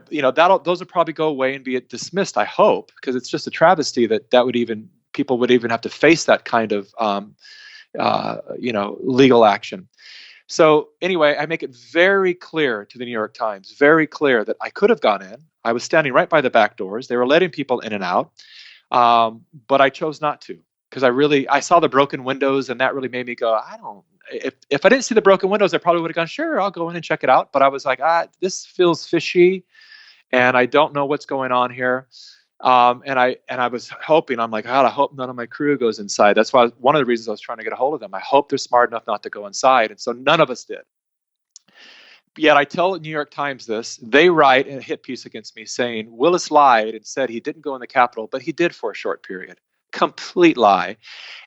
those would probably go away and be dismissed, I hope, because it's just a travesty that people would even have to face that kind of legal action. So anyway, I make it very clear to the New York Times, very clear that I could have gone in. I was standing right by the back doors. They were letting people in and out, but I chose not to because I saw the broken windows, and that really made me go, if I didn't see the broken windows, I probably would have gone, sure, I'll go in and check it out. But I was like, this feels fishy, and I don't know what's going on here. And I was hoping, I'm like, God, I hope none of my crew goes inside. That's why one of the reasons I was trying to get a hold of them. I hope they're smart enough not to go inside. And so none of us did. Yet I tell the New York Times this. They write a hit piece against me saying Willis lied and said he didn't go in the Capitol, but he did for a short period. Complete lie.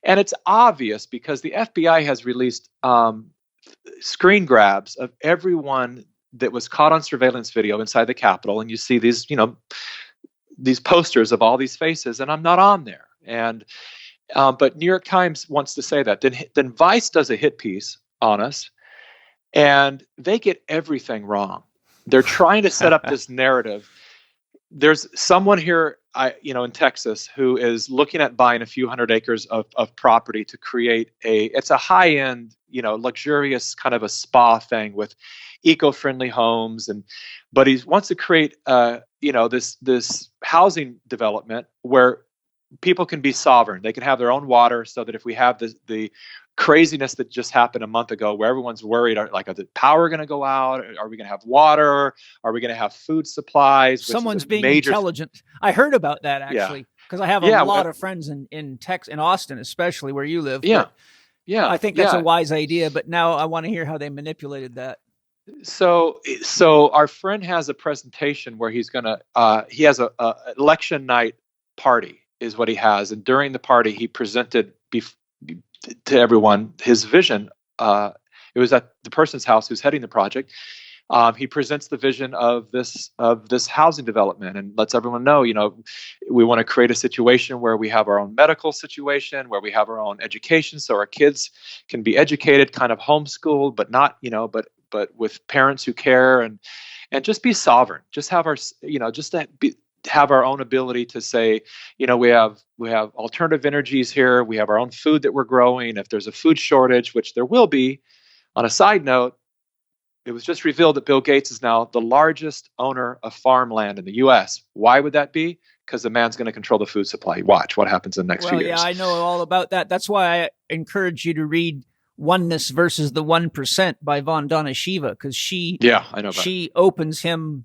And it's obvious because the FBI has released screen grabs of everyone that was caught on surveillance video inside the Capitol. And you see these, these posters of all these faces, and I'm not on there. And but New York Times wants to say that. Then Vice does a hit piece on us, and they get everything wrong. They're trying to set up this narrative. There's someone here, in Texas, who is looking at buying a few hundred acres of property to create it's a high-end, luxurious kind of a spa thing with eco-friendly homes, but he wants to create, this housing development where people can be sovereign. They can have their own water, so that if we have the craziness that just happened a month ago where everyone's worried, are the power going to go out? Are we going to have water? Are we going to have food supplies? Someone's being intelligent. I heard about that, actually, because I have a lot of friends in Texas, in Austin, especially where you live. Yeah. I think that's a wise idea, but now I want to hear how they manipulated that. So our friend has a presentation where he's going to, he has a election night party is what he has. And during the party, he presented to everyone his vision. It was at the person's house who's heading the project. He presents the vision of this housing development and lets everyone know, we want to create a situation where we have our own medical situation, where we have our own education, so our kids can be educated, kind of homeschooled, but not, but with parents who care, and just be sovereign. Just have our, have our own ability to say, we have alternative energies here. We have our own food that we're growing. If there's a food shortage, which there will be. On a side note, it was just revealed that Bill Gates is now the largest owner of farmland in the U.S. Why would that be? Because the man's going to control the food supply. Watch what happens in the next few years. Yeah, I know all about that. That's why I encourage you to read Oneness versus the 1% by Vandana Shiva, because she opens him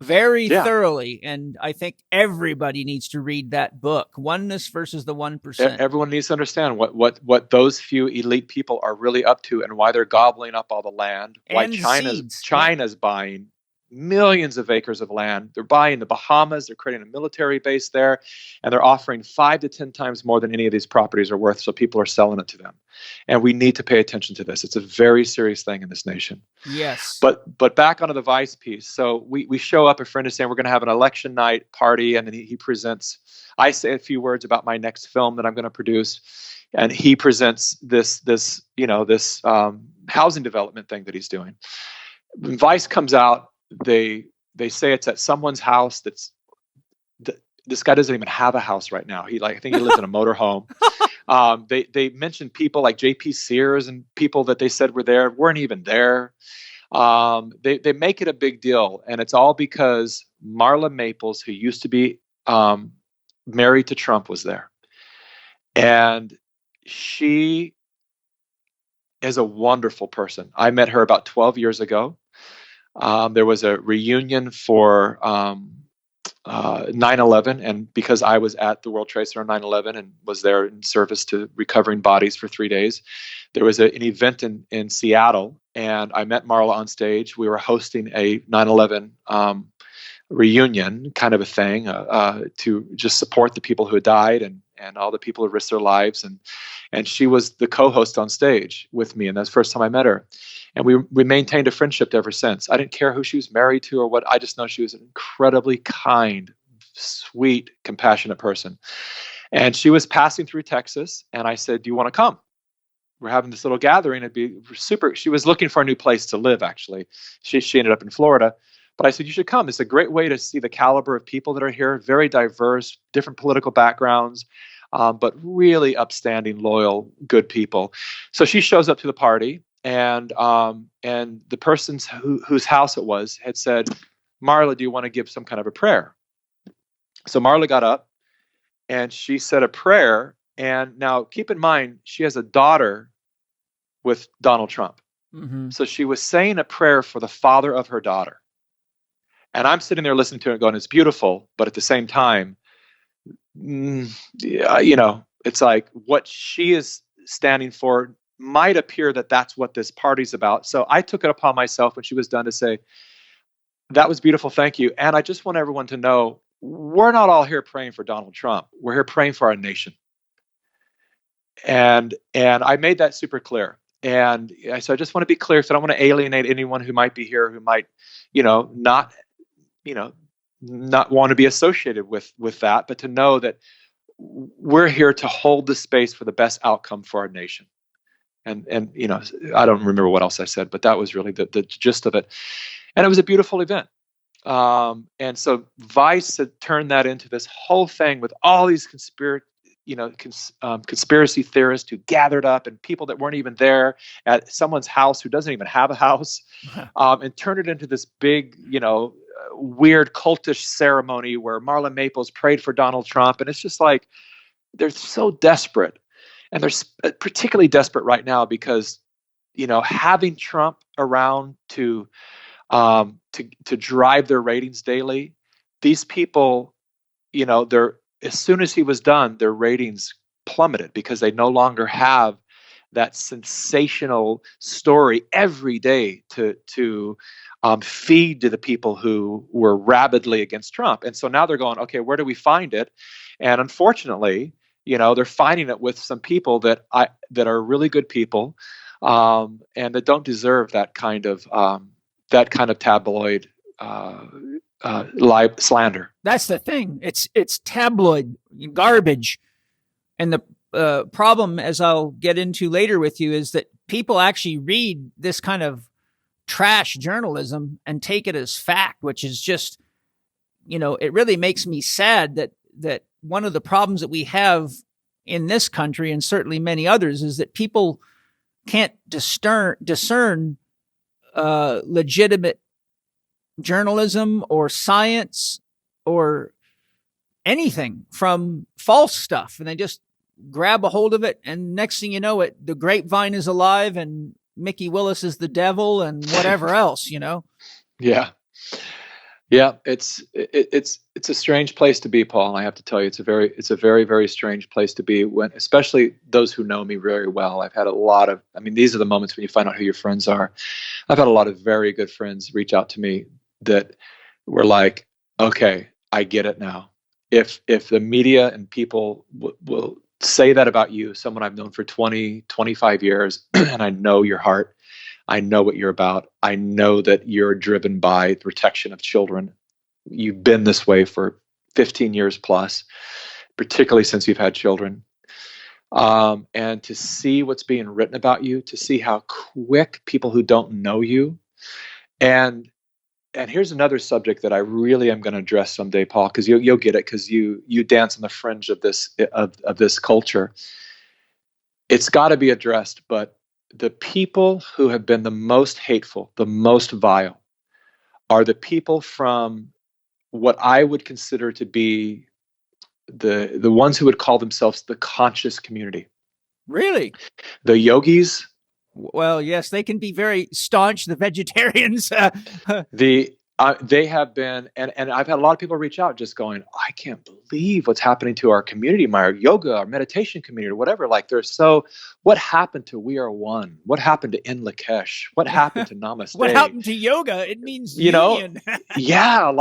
very thoroughly, and I think everybody needs to read that book, Oneness versus the 1%. Everyone needs to understand what those few elite people are really up to, and why they're gobbling up all the land. Why China's buying millions of acres of land. They're buying the Bahamas. They're creating a military base there, and they're offering 5 to 10 times more than any of these properties are worth. So people are selling it to them, and we need to pay attention to this. It's a very serious thing in this nation. Yes. But back onto the Vice piece. So we show up. A friend is saying we're going to have an election night party, and then he presents. I say a few words about my next film that I'm going to produce, and he presents this housing development thing that he's doing. When Vice comes out, they say it's at someone's house. This guy doesn't even have a house right now. I think he lives in a motorhome. They mentioned people like J.P. Sears and people that they said were there weren't even there. They make it a big deal, and it's all because Marla Maples, who used to be married to Trump, was there, and she is a wonderful person. I met her about 12 years ago. There was a reunion for 9/11, and because I was at the World Trade Center on 9/11 and was there in service to recovering bodies for 3 days, there was an event in Seattle, and I met Marla on stage. We were hosting a 9/11 reunion kind of a thing to just support the people who had died and all the people who risked their lives, and she was the co-host on stage with me, and that's the first time I met her. And we maintained a friendship ever since. I didn't care who she was married to or what. I just know she was an incredibly kind, sweet, compassionate person. And she was passing through Texas, and I said, "Do you want to come? We're having this little gathering. It'd be super." She was looking for a new place to live, actually. She ended up in Florida. But I said, "You should come. It's a great way to see the caliber of people that are here, very diverse, different political backgrounds, but really upstanding, loyal, good people." So she shows up to the party. And the person whose house it was had said, "Marla, do you want to give some kind of a prayer?" So Marla got up and she said a prayer. And now keep in mind, she has a daughter with Donald Trump. Mm-hmm. So she was saying a prayer for the father of her daughter. And I'm sitting there listening to it going, it's beautiful. But at the same time, yeah, it's like what she is standing for might appear that that's what this party's about. So I took it upon myself when she was done to say, that was beautiful. Thank you. And I just want everyone to know we're not all here praying for Donald Trump. We're here praying for our nation. And I made that super clear. And so I just want to be clear, because I don't want to alienate anyone who might be here who might, not, not want to be associated with that, but to know that we're here to hold the space for the best outcome for our nation. And I don't remember what else I said, but that was really the gist of it. And it was a beautiful event. And so Vice had turned that into this whole thing with all these conspiracy theorists who gathered up, and people that weren't even there at someone's house who doesn't even have a house, and turned it into this big, weird cultish ceremony where Marla Maples prayed for Donald Trump. And it's just like, they're so desperate. And they're particularly desperate right now because, having Trump around to drive their ratings daily, these people, as soon as he was done, their ratings plummeted because they no longer have that sensational story every day to feed to the people who were rabidly against Trump. And so now they're going, okay, where do we find it? And unfortunately, they're finding it with some people that are really good people, and that don't deserve that kind of tabloid slander. That's the thing. It's tabloid garbage. And the problem, as I'll get into later with you, is that people actually read this kind of trash journalism and take it as fact, which is just, it really makes me sad that one of the problems that we have in this country, and certainly many others, is that people can't discern legitimate journalism or science or anything from false stuff, and they just grab a hold of it, and next thing you know, the grapevine is alive and Mikki Willis is the devil and whatever else, Yeah. It's a strange place to be, Paul. And I have to tell you, it's a very, very strange place to be, when, especially those who know me very well. I've had a lot of, these are the moments when you find out who your friends are. I've had a lot of very good friends reach out to me that were like, okay, I get it now. If the media and people will say that about you, someone I've known for 20, 25 years, and I know your heart, I know what you're about. I know that you're driven by the protection of children. You've been this way for 15 years plus, particularly since you've had children. And to see what's being written about you, to see how quick people who don't know you, and here's another subject that I really am going to address someday, Paul, because you'll get it, because you dance on the fringe of this culture. It's got to be addressed, but the people who have been the most hateful, the most vile, are the people from what I would consider to be the ones who would call themselves the conscious community. Really? The yogis. Well, yes, they can be very staunch, the vegetarians. They have been, and I've had a lot of people reach out just going, I can't believe what's happening to our community, my yoga, our meditation community, or whatever. Like, what happened to We Are One? What happened to In Lakesh? What happened to Namaste? What happened to yoga? It means union. Yeah,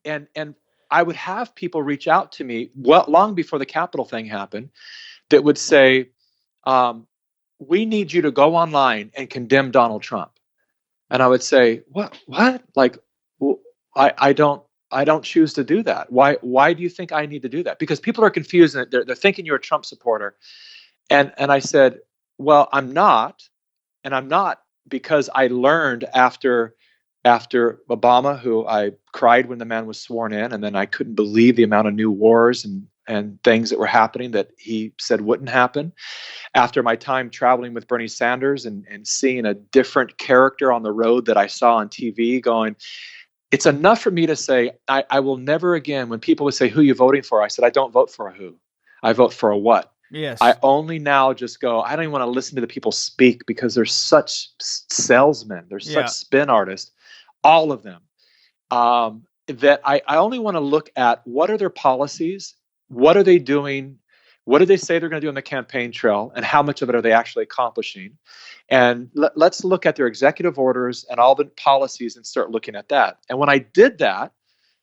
and I would have people reach out to me long before the Capitol thing happened that would say, we need you to go online and condemn Donald Trump. And I would say, what? Like, I don't choose to do that. Why do you think I need to do that? Because people are confused and they're thinking you're a Trump supporter. And I said, well, I'm not. And I'm not because I learned after Obama, who I cried when the man was sworn in, and then I couldn't believe the amount of new wars and things that were happening that he said wouldn't happen. After my time traveling with Bernie Sanders and seeing a different character on the road that I saw on TV, going, it's enough for me to say, I will never again, when people would say, who are you voting for? I said, I don't vote for a who. I vote for a what. Yes. I only now just go, I don't even want to listen to the people speak because they're such salesmen. They're such spin artists, all of them, that I only want to look at what are their policies what are they doing? What did they say they're going to do on the campaign trail? And how much of it are they actually accomplishing? And let's look at their executive orders and all the policies and start looking at that. And when I did that,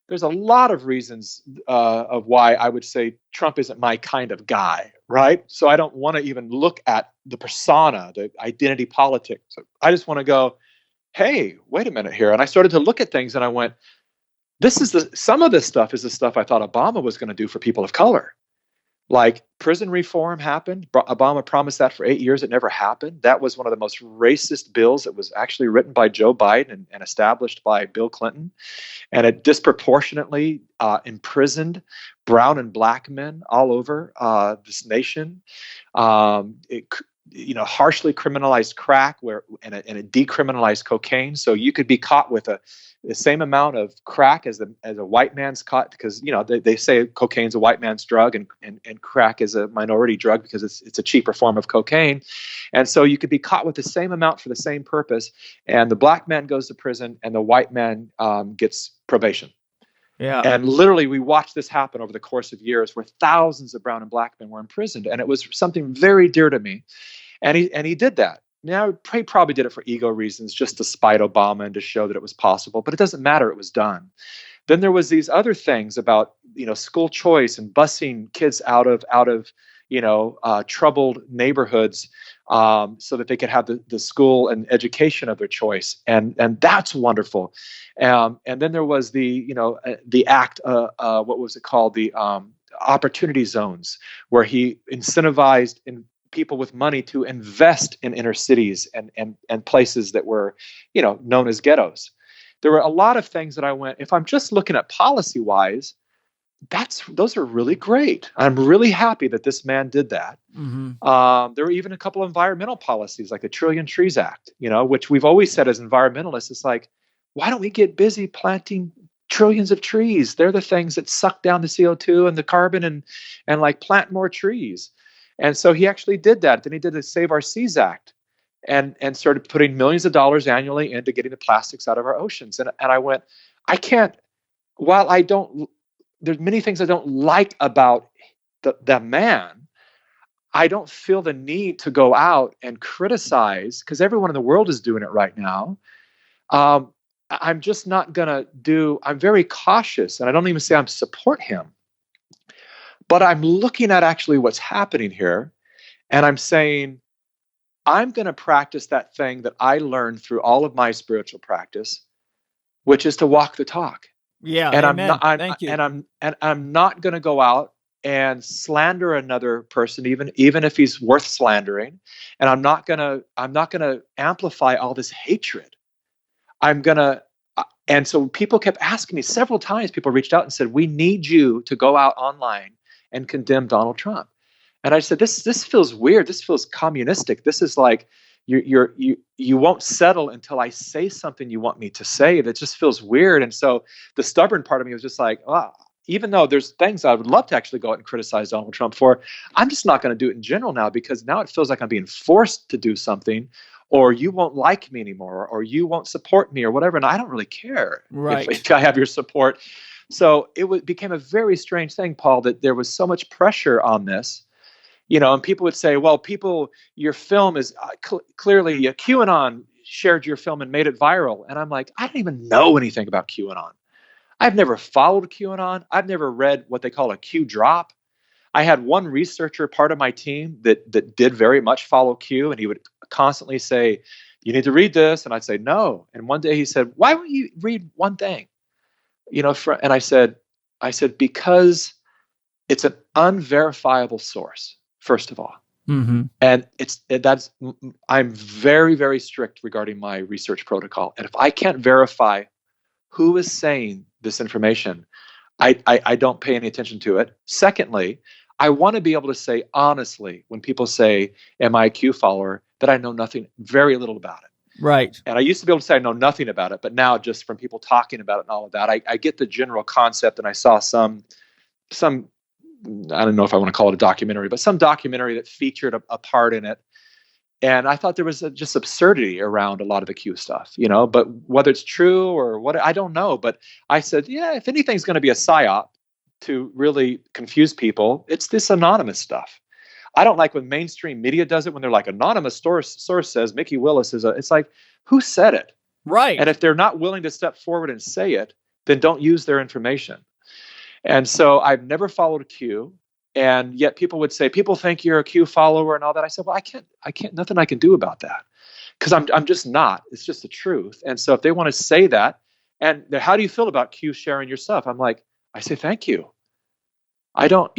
there's a lot of reasons of why I would say Trump isn't my kind of guy, right? So I don't want to even look at the persona, the identity politics. I just want to go, hey, wait a minute here. And I started to look at things and I went, some of this stuff is the stuff I thought Obama was going to do for people of color. Like prison reform happened. Obama promised that for 8 years. It never happened. That was one of the most racist bills that was actually written by Joe Biden and established by Bill Clinton. And it disproportionately imprisoned brown and black men all over this nation. It harshly criminalized crack and it decriminalized cocaine. So you could be caught with the same amount of crack as a white man's caught, because they say cocaine's a white man's drug and crack is a minority drug because it's a cheaper form of cocaine. And so you could be caught with the same amount for the same purpose, and the black man goes to prison and the white man gets probation. Yeah. And literally we watched this happen over the course of years where thousands of brown and black men were imprisoned, and it was something very dear to me. And he did that. Now, he probably did it for ego reasons, just to spite Obama and to show that it was possible, but it doesn't matter. It was done. Then there was these other things about, school choice and busing kids out of troubled neighborhoods so that they could have the school and education of their choice. And that's wonderful. And then there was the act, what was it called? The opportunity zones, where he incentivized people with money to invest in inner cities and places that were, known as ghettos. There were a lot of things that I went, if I'm just looking at policy wise, those are really great. I'm really happy that this man did that. Mm-hmm. There were even a couple of environmental policies like the Trillion Trees Act, which we've always said as environmentalists, it's like, why don't we get busy planting trillions of trees? They're the things that suck down the CO2 and the carbon and like plant more trees. And so he actually did that. Then he did the Save Our Seas Act and started putting millions of dollars annually into getting the plastics out of our oceans. And I went, I can't, while there's many things I don't like about the man, I don't feel the need to go out and criticize, because everyone in the world is doing it right now. I'm just not going to I'm very cautious, and I don't even say I'm support him. But I'm looking at actually what's happening here, and I'm saying, I'm going to practice that thing that I learned through all of my spiritual practice, which is to walk the talk. Yeah, and amen. Thank you. I'm not going to go out and slander another person, even if he's worth slandering. And I'm not going to amplify all this hatred. And so people kept asking me several times. People reached out and said, "We need you to go out online and condemn Donald Trump." And I said, this feels weird. This feels communistic. This is like you won't settle until I say something you want me to say. That just feels weird. And so the stubborn part of me was just like, even though there's things I would love to actually go out and criticize Donald Trump for, I'm just not going to do it in general now, because now it feels like I'm being forced to do something, or you won't like me anymore, or you won't support me, or whatever. And I don't really care if I have your support. So it became a very strange thing, Paul, that there was so much pressure on this, and people would say, well, your film is clearly QAnon shared your film and made it viral. And I'm like, I don't even know anything about QAnon. I've never followed QAnon. I've never read what they call a Q drop. I had one researcher, part of my team, that did very much follow Q, and he would constantly say, "You need to read this." And I'd say, "No." And one day he said, "Why won't you read one thing?" And I said, because it's an unverifiable source, first of all. Mm-hmm. And I'm very, very strict regarding my research protocol. And if I can't verify who is saying this information, I don't pay any attention to it. Secondly, I want to be able to say honestly, when people say, "Am I a Q follower?" that I know very little about it. Right. And I used to be able to say I know nothing about it, but now just from people talking about it and all of that, I get the general concept. And I saw some, I don't know if I want to call it a documentary, but some documentary that featured a part in it. And I thought there was just absurdity around a lot of the Q stuff, but whether it's true or what, I don't know. But I said, yeah, if anything's going to be a psyop, to really confuse people, it's this anonymous stuff. I don't like when mainstream media does it, when they're like, anonymous source says Mikki Willis is it's like, who said it? Right. And if they're not willing to step forward and say it, then don't use their information. And so I've never followed Q. And yet people would say, people think you're a Q follower and all that. I said, well, I can't, nothing I can do about that, because I'm just not. It's just the truth. And so if they want to say that, and how do you feel about Q sharing your stuff? I'm like, I say, thank you. I don't,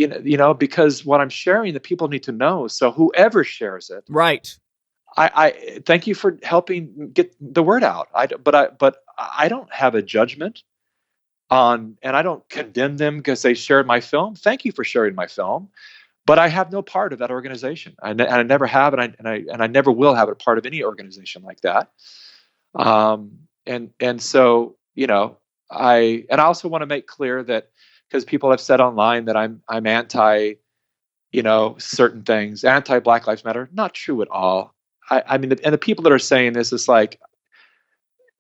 because what I'm sharing, the people need to know. So whoever shares it, right. I thank you for helping get the word out. But I don't have a judgment on, and I don't condemn them because they shared my film. Thank you for sharing my film, but I have no part of that organization. I never have, and I never will have a part of any organization like that. And so I also want to make clear that, because people have said online that I'm anti, certain things, anti Black Lives Matter. Not true at all. I mean, and the people that are saying this is like,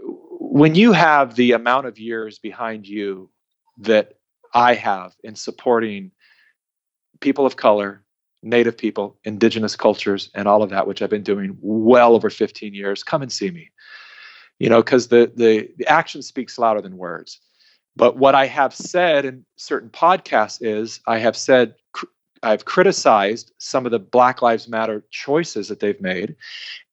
when you have the amount of years behind you that I have in supporting people of color, Native people, indigenous cultures, and all of that, which I've been doing well over 15 years, come and see me. Because the action speaks louder than words. But what I have said in certain podcasts is, I've criticized some of the Black Lives Matter choices that they've made,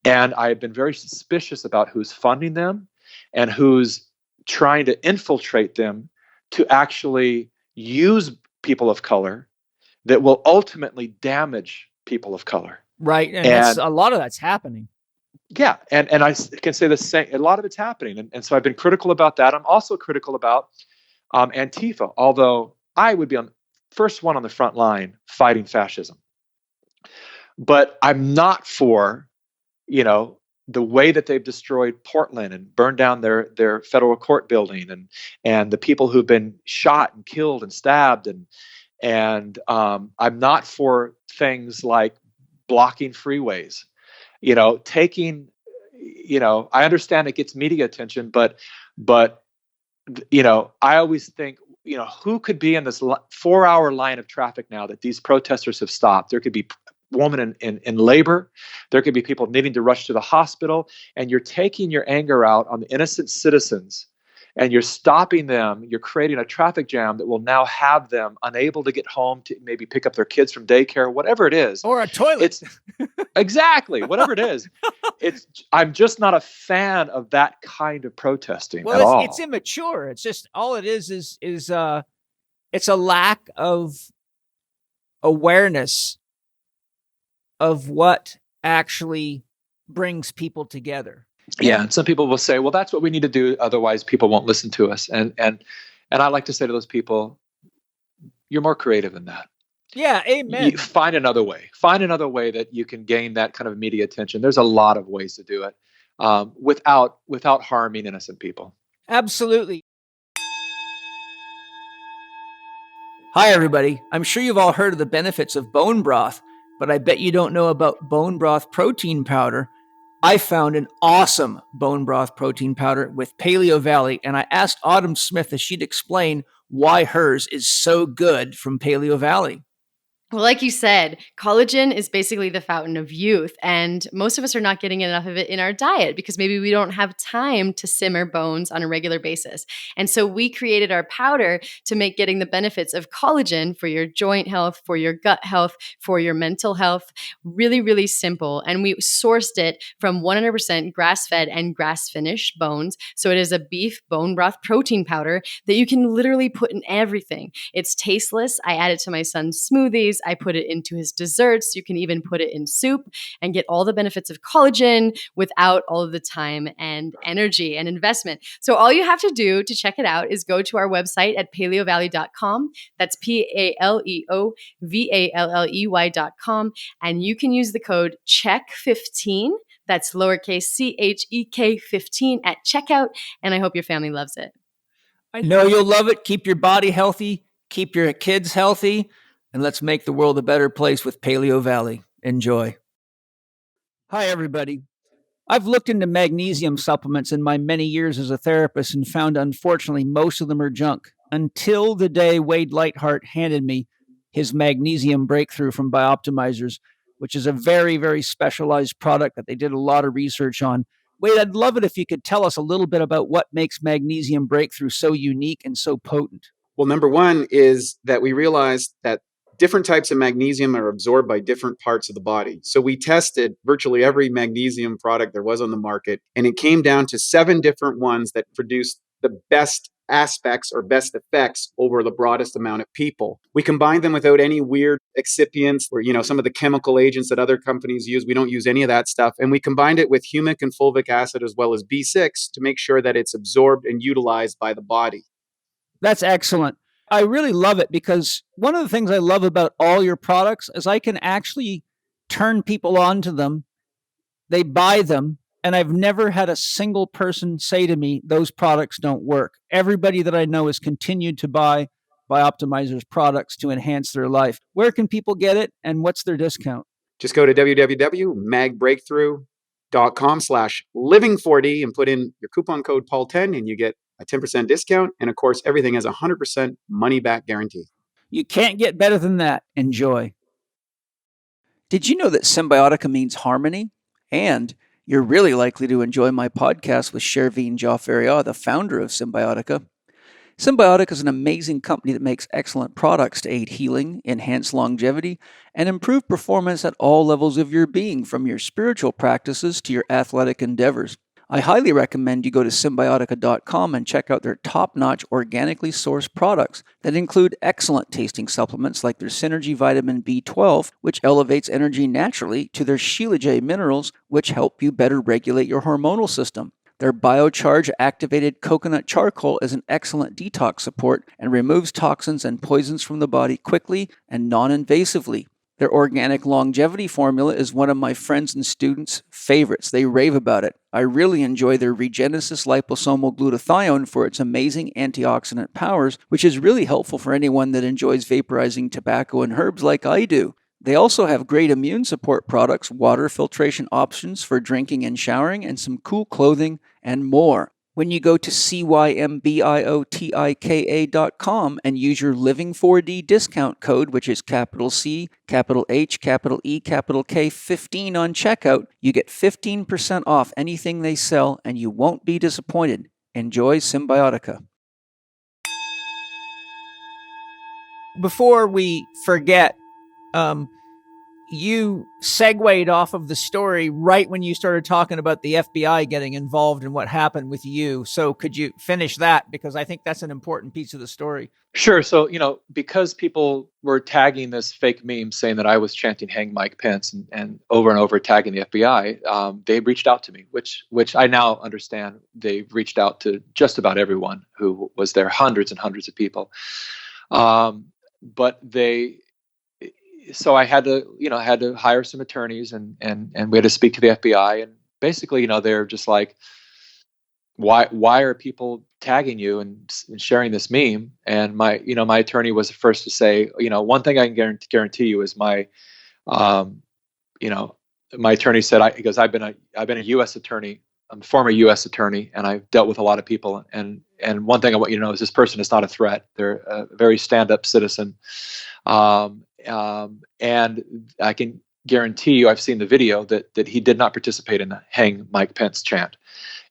and I've been very suspicious about who's funding them and who's trying to infiltrate them to actually use people of color that will ultimately damage people of color. Right, and that's, a lot of that's happening. Yeah, and I can say the same. A lot of it's happening, and so I've been critical about that. I'm also critical about Antifa, although I would be on first one on the front line fighting fascism. But I'm not for, the way that they've destroyed Portland and burned down their federal court building, and the people who've been shot and killed and stabbed, and I'm not for things like blocking freeways. Taking, I understand it gets media attention, but I always think, who could be in this 4-hour line of traffic now that these protesters have stopped? There could be women in labor. There could be people needing to rush to the hospital, and you're taking your anger out on the innocent citizens, and you're stopping them. You're creating a traffic jam that will now have them unable to get home to maybe pick up their kids from daycare, whatever it is. Or a toilet. Exactly, whatever it is. I'm just not a fan of that kind of protesting at all. It's immature. It's just, all it is it's a lack of awareness of what actually brings people together. Yeah, and some people will say, well, that's what we need to do, otherwise people won't listen to us. And I like to say to those people, you're more creative than that. Yeah, amen. Find another way. Find another way that you can gain that kind of media attention. There's a lot of ways to do it without harming innocent people. Absolutely. Hi, everybody. I'm sure you've all heard of the benefits of bone broth, but I bet you don't know about bone broth protein powder. I found an awesome bone broth protein powder with Paleo Valley, and I asked Autumn Smith if she'd explain why hers is so good from Paleo Valley. Well, like you said, collagen is basically the fountain of youth, and most of us are not getting enough of it in our diet because maybe we don't have time to simmer bones on a regular basis. And so we created our powder to make getting the benefits of collagen for your joint health, for your gut health, for your mental health, really, really simple. And we sourced it from 100% grass-fed and grass-finished bones. So it is a beef bone broth protein powder that you can literally put in everything. It's tasteless. I add it to my son's smoothies. I put it into his desserts. You can even put it in soup and get all the benefits of collagen without all of the time and energy and investment. So all you have to do to check it out is go to our website at paleovalley.com. That's PALEOVALLEY.com. And you can use the code CHEK15. That's lowercase CHEK 15 at checkout. And I hope your family loves it. I know you'll love it. Keep your body healthy. Keep your kids healthy. And let's make the world a better place with Paleo Valley. Enjoy. Hi, everybody. I've looked into magnesium supplements in my many years as a therapist and found, unfortunately, most of them are junk. until the day Wade Lightheart handed me his Magnesium breakthrough from Bioptimizers, which is a very, very specialized product that they did a lot of research on. Wade, I'd love it if you could tell us a little bit about what makes Magnesium breakthrough so unique and so potent. Well, number one is that we realized that different types of magnesium are absorbed by different parts of the body. So we tested virtually every magnesium product there was on the market, and it came down to 7 different ones that produced the best aspects or best effects over the broadest amount of people. We combined them without any weird excipients or, some of the chemical agents that other companies use. We don't use any of that stuff. And we combined it with humic and fulvic acid as well as B6 to make sure that it's absorbed and utilized by the body. That's excellent. I really love it because one of the things I love about all your products is I can actually turn people on to them. They buy them, and I've never had a single person say to me, those products don't work. Everybody that I know has continued to buy Bioptimizers products to enhance their life. Where can people get it, and what's their discount? Just go to www.magbreakthrough.com/living4D and put in your coupon code Paul10 and you get a 10% discount. And of course, everything has a 100% money back guarantee. You can't get better than that. Enjoy. Did you know that Symbiotica means harmony? And you're really likely to enjoy my podcast with Shervin Jaffaria, the founder of Symbiotica. Symbiotica is an amazing company that makes excellent products to aid healing, enhance longevity, and improve performance at all levels of your being, from your spiritual practices to your athletic endeavors. I highly recommend you go to Symbiotica.com and check out their top-notch organically sourced products that include excellent tasting supplements like their Synergy Vitamin B12, which elevates energy naturally, to their Shilajit minerals, which help you better regulate your hormonal system. Their Biocharge activated coconut charcoal is an excellent detox support and removes toxins and poisons from the body quickly and non-invasively. Their organic longevity formula is one of my friends and students' favorites. They rave about it. I really enjoy their Regenesis liposomal glutathione for its amazing antioxidant powers, which is really helpful for anyone that enjoys vaporizing tobacco and herbs like I do. They also have great immune support products, water filtration options for drinking and showering, and some cool clothing and more. When you go to CYMBIOTIKA.com and use your Living4D discount code, which is capital C, capital H, capital E, capital K, 15 on checkout, you get 15% off anything they sell, and you won't be disappointed. Enjoy Symbiotica. Before we forget, you segued off of the story right when you started talking about the FBI getting involved in what happened with you. So could you finish that? Because I think that's an important piece of the story. Sure. So, because people were tagging this fake meme saying that I was chanting "Hang Mike Pence" and over tagging the FBI, they reached out to me, which I now understand. They've reached out to just about everyone who was there, hundreds and hundreds of people. So I had to hire some attorneys and we had to speak to the FBI, and basically, they're just like, why are people tagging you and sharing this meme? And my attorney was the first to say, one thing I can guarantee you is my attorney said, he goes, I've been a U.S. attorney. I'm a former U.S. attorney, and I've dealt with a lot of people. And one thing I want you to know is this person is not a threat. They're a very stand-up citizen. And I can guarantee you, I've seen the video that he did not participate in the "Hang Mike Pence" chant.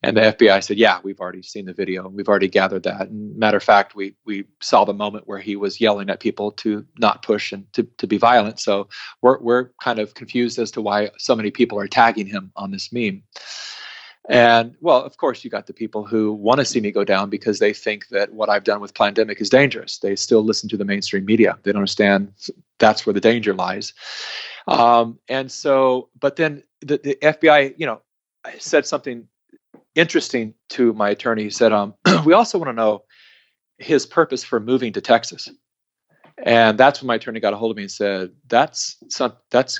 And the FBI said, yeah, we've already seen the video. We've already gathered that. And matter of fact, we saw the moment where he was yelling at people to not push and to be violent. So we're kind of confused as to why so many people are tagging him on this meme. And well, of course, you got the people who want to see me go down because they think that what I've done with Plandemic is dangerous. They still listen to the mainstream media. They don't understand that's where the danger lies. And so, but then the FBI, said something interesting to my attorney. He said, we also want to know his purpose for moving to Texas. And that's when my attorney got a hold of me and said, that's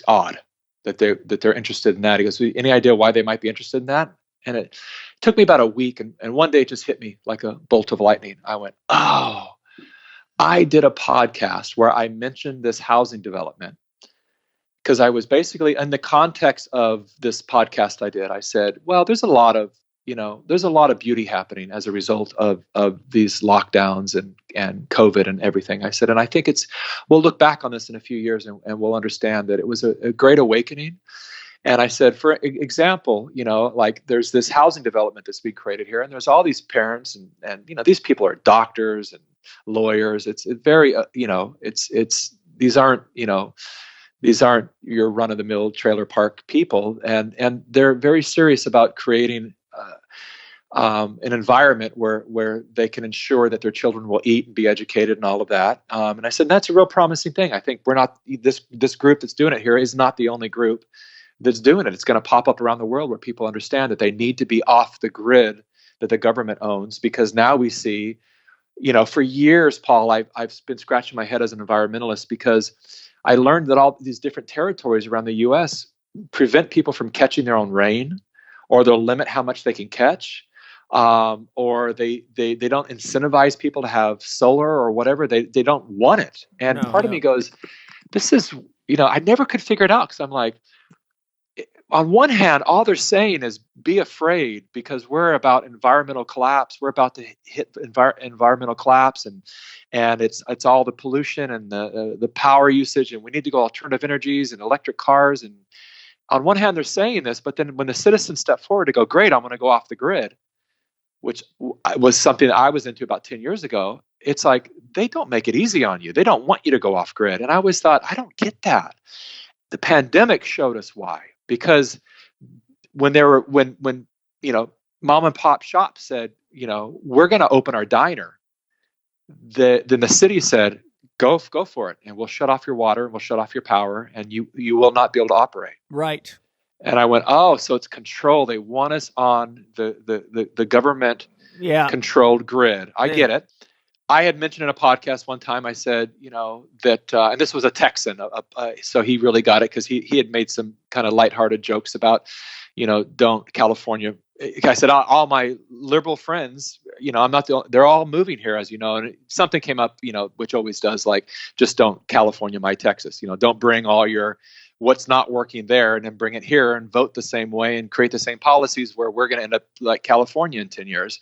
odd that they're interested in that. He goes, any idea why they might be interested in that? And it took me about a week, and one day it just hit me like a bolt of lightning. I went, oh, I did a podcast where I mentioned this housing development because I was basically, in the context of this podcast I did, I said, well, there's a lot of there's a lot of beauty happening as a result of these lockdowns and COVID and everything. I said, and I think we'll look back on this in a few years and we'll understand that it was a great awakening. And I said, for example, like there's this housing development that's being created here, and there's all these parents and these people are doctors and lawyers. It's very, these aren't your run-of-the-mill trailer park people, and they're very serious about creating an environment where they can ensure that their children will eat and be educated and all of that. And I said, that's a real promising thing. I think we're not this group that's doing it here is not the only group that's doing it. It's going to pop up around the world where people understand that they need to be off the grid that the government owns, because now we see, for years, Paul, I've been scratching my head as an environmentalist because I learned that all these different territories around the U.S. prevent people from catching their own rain, or they'll limit how much they can catch, or they don't incentivize people to have solar or whatever. They don't want it. And part of me goes, this is, I never could figure it out, because I'm like, on one hand, all they're saying is be afraid because we're about environmental collapse. We're about to hit environmental collapse, and it's all the pollution and the power usage, and we need to go alternative energies and electric cars. And on one hand, they're saying this, but then when the citizens step forward to go, great, I'm going to go off the grid, which was something that I was into about 10 years ago. It's like they don't make it easy on you. They don't want you to go off grid. And I always thought, I don't get that. The pandemic showed us why. Because when mom and pop shops said, we're going to open our diner, then the city said, go for it, and we'll shut off your water and we'll shut off your power, and you will not be able to operate. Right. And I went, oh, so it's control. They want us on the government controlled grid. I get it. I had mentioned in a podcast one time, I said, that, and this was a Texan, so he really got it, because he had made some kind of lighthearted jokes about, don't California. I said, all my liberal friends, I'm not they're all moving here, as you know, and something came up, which always does, like, just don't California my Texas, don't bring all your what's not working there and then bring it here and vote the same way and create the same policies where we're going to end up like California in 10 years.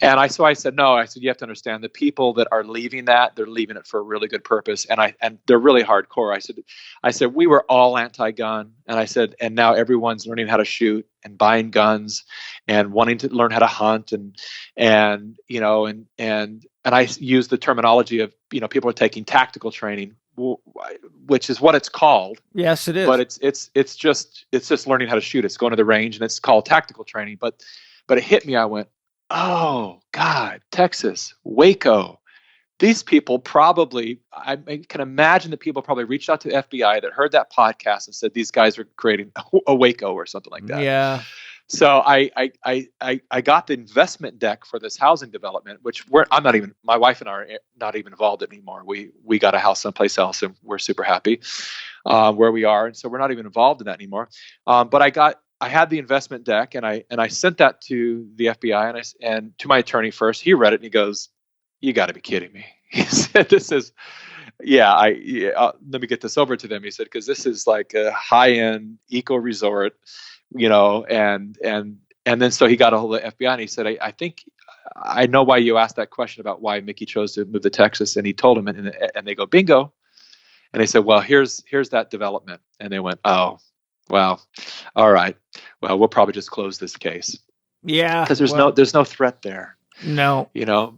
And I said, no, you have to understand the people that are leaving that, they're leaving it for a really good purpose. And they're really hardcore. I said, we were all anti-gun. And I said, and now everyone's learning how to shoot and buying guns and wanting to learn how to hunt. And I use the terminology of, people are taking tactical training, which is what it's called. Yes, it is. But it's just learning how to shoot. It's going to the range, and it's called tactical training. But it hit me. I went, oh God, Texas, Waco. These people probably, I can imagine that people probably reached out to the FBI that heard that podcast and said these guys are creating a Waco or something like that. Yeah. So I got the investment deck for this housing development, which my wife and I are not even involved anymore. We got a house someplace else, and we're super happy where we are, and so we're not even involved in that anymore. But I had the investment deck, and I sent that to the FBI and to my attorney first. He read it and he goes, "You got to be kidding me." He said, "This is." Let me get this over to them. He said, because this is like a high-end eco resort, and then so he got a hold of the FBI and he said, I think I know why you asked that question about why Mikki chose to move to Texas. And he told him, and they go, bingo. And they said, well, here's that development. And they went, oh, well, all right. Well, we'll probably just close this case. Yeah. Because there's no threat there. No.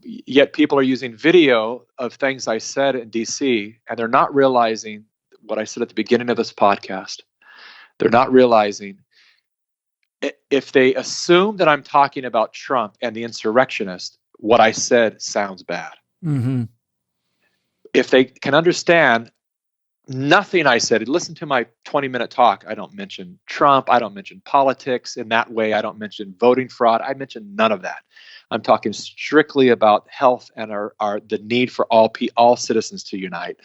Yet people are using video of things I said in DC, and they're not realizing what I said at the beginning of this podcast. They're not realizing, if they assume that I'm talking about Trump and the insurrectionist, what I said sounds bad. Mm-hmm. If they can understand, nothing I said, listen to my 20-minute talk, I don't mention Trump, I don't mention politics in that way, I don't mention voting fraud, I mention none of that. I'm talking strictly about health and the need for all citizens to unite.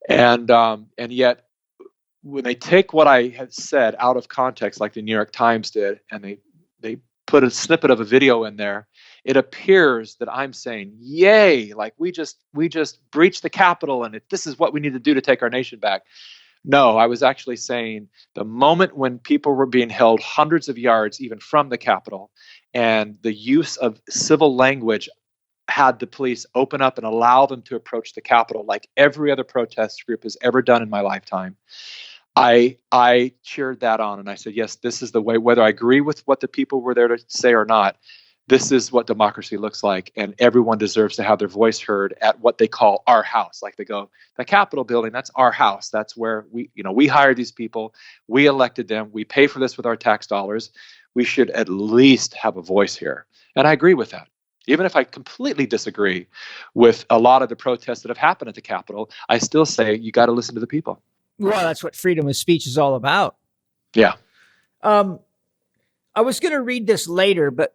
And yet, when they take what I had said out of context, like the New York Times did, and they put a snippet of a video in there, it appears that I'm saying, yay, like we just breached the Capitol, and this is what we need to do to take our nation back. No, I was actually saying the moment when people were being held hundreds of yards, even from the Capitol, and the use of civil language had the police open up and allow them to approach the Capitol like every other protest group has ever done in my lifetime. I cheered that on, and I said, yes, this is the way, whether I agree with what the people were there to say or not, this is what democracy looks like, and everyone deserves to have their voice heard at what they call our house. Like they go, the Capitol building, that's our house. That's where we hired these people, we elected them, we pay for this with our tax dollars. We should at least have a voice here. And I agree with that. Even if I completely disagree with a lot of the protests that have happened at the Capitol, I still say you got to listen to the people. Well, that's what freedom of speech is all about. Yeah. I was going to read this later, but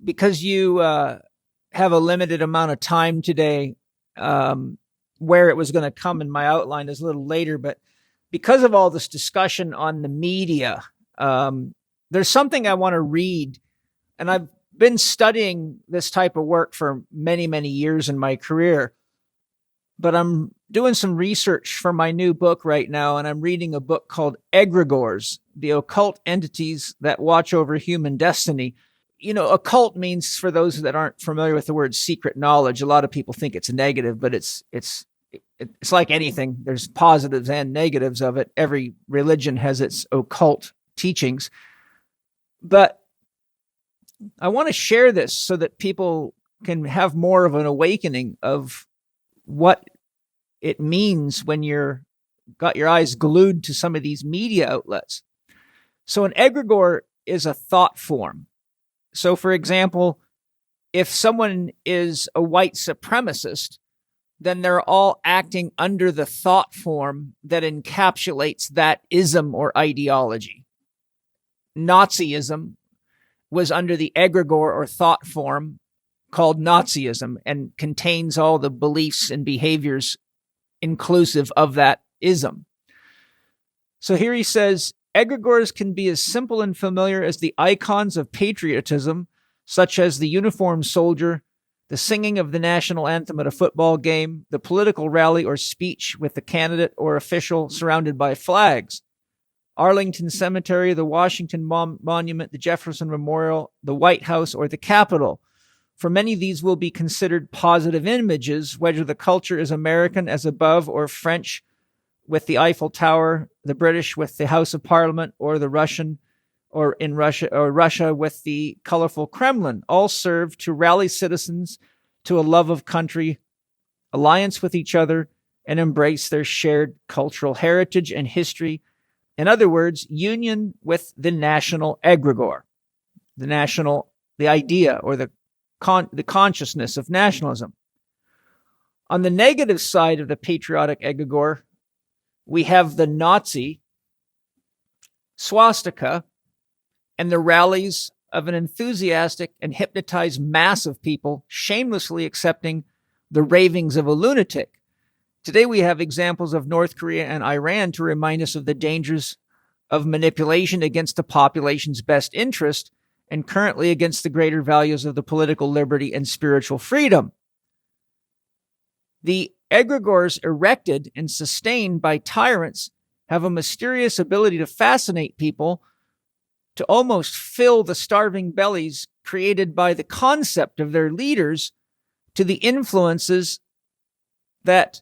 because you have a limited amount of time today, where it was going to come in my outline is a little later, but because of all this discussion on the media, there's something I want to read, and I've been studying this type of work for many, many years in my career, but I'm doing some research for my new book right now, and I'm reading a book called Egregores, the Occult Entities That Watch Over Human Destiny. You know, occult means, for those that aren't familiar with the word secret knowledge, a lot of people think it's negative, but it's like anything. There's positives and negatives of it. Every religion has its occult teachings. But I want to share this so that people can have more of an awakening of what it means when you're got your eyes glued to some of these media outlets. So an egregore is a thought form. So, for example, if someone is a white supremacist, then they're all acting under the thought form that encapsulates that ism or ideology. Nazism was under the egregore or thought form called Nazism and contains all the beliefs and behaviors inclusive of that ism. So here he says, egregores can be as simple and familiar as the icons of patriotism, such as the uniformed soldier, the singing of the national anthem at a football game, the political rally or speech with the candidate or official surrounded by flags. Arlington Cemetery, the Washington Monument, the Jefferson Memorial, the White House, or the Capitol. For many, these will be considered positive images, whether the culture is American as above or French with the Eiffel Tower, the British with the House of Parliament, or the Russian or in Russia or Russia with the colorful Kremlin. All serve to rally citizens to a love of country, alliance with each other, and embrace their shared cultural heritage and history. In other words, union with the national egregore, the idea or the consciousness of nationalism. On the negative side of the patriotic egregore, we have the Nazi swastika and the rallies of an enthusiastic and hypnotized mass of people shamelessly accepting the ravings of a lunatic. Today, we have examples of North Korea and Iran to remind us of the dangers of manipulation against the population's best interest and currently against the greater values of the political liberty and spiritual freedom. The egregores erected and sustained by tyrants have a mysterious ability to fascinate people, to almost fill the starving bellies created by the concept of their leaders, to the influences that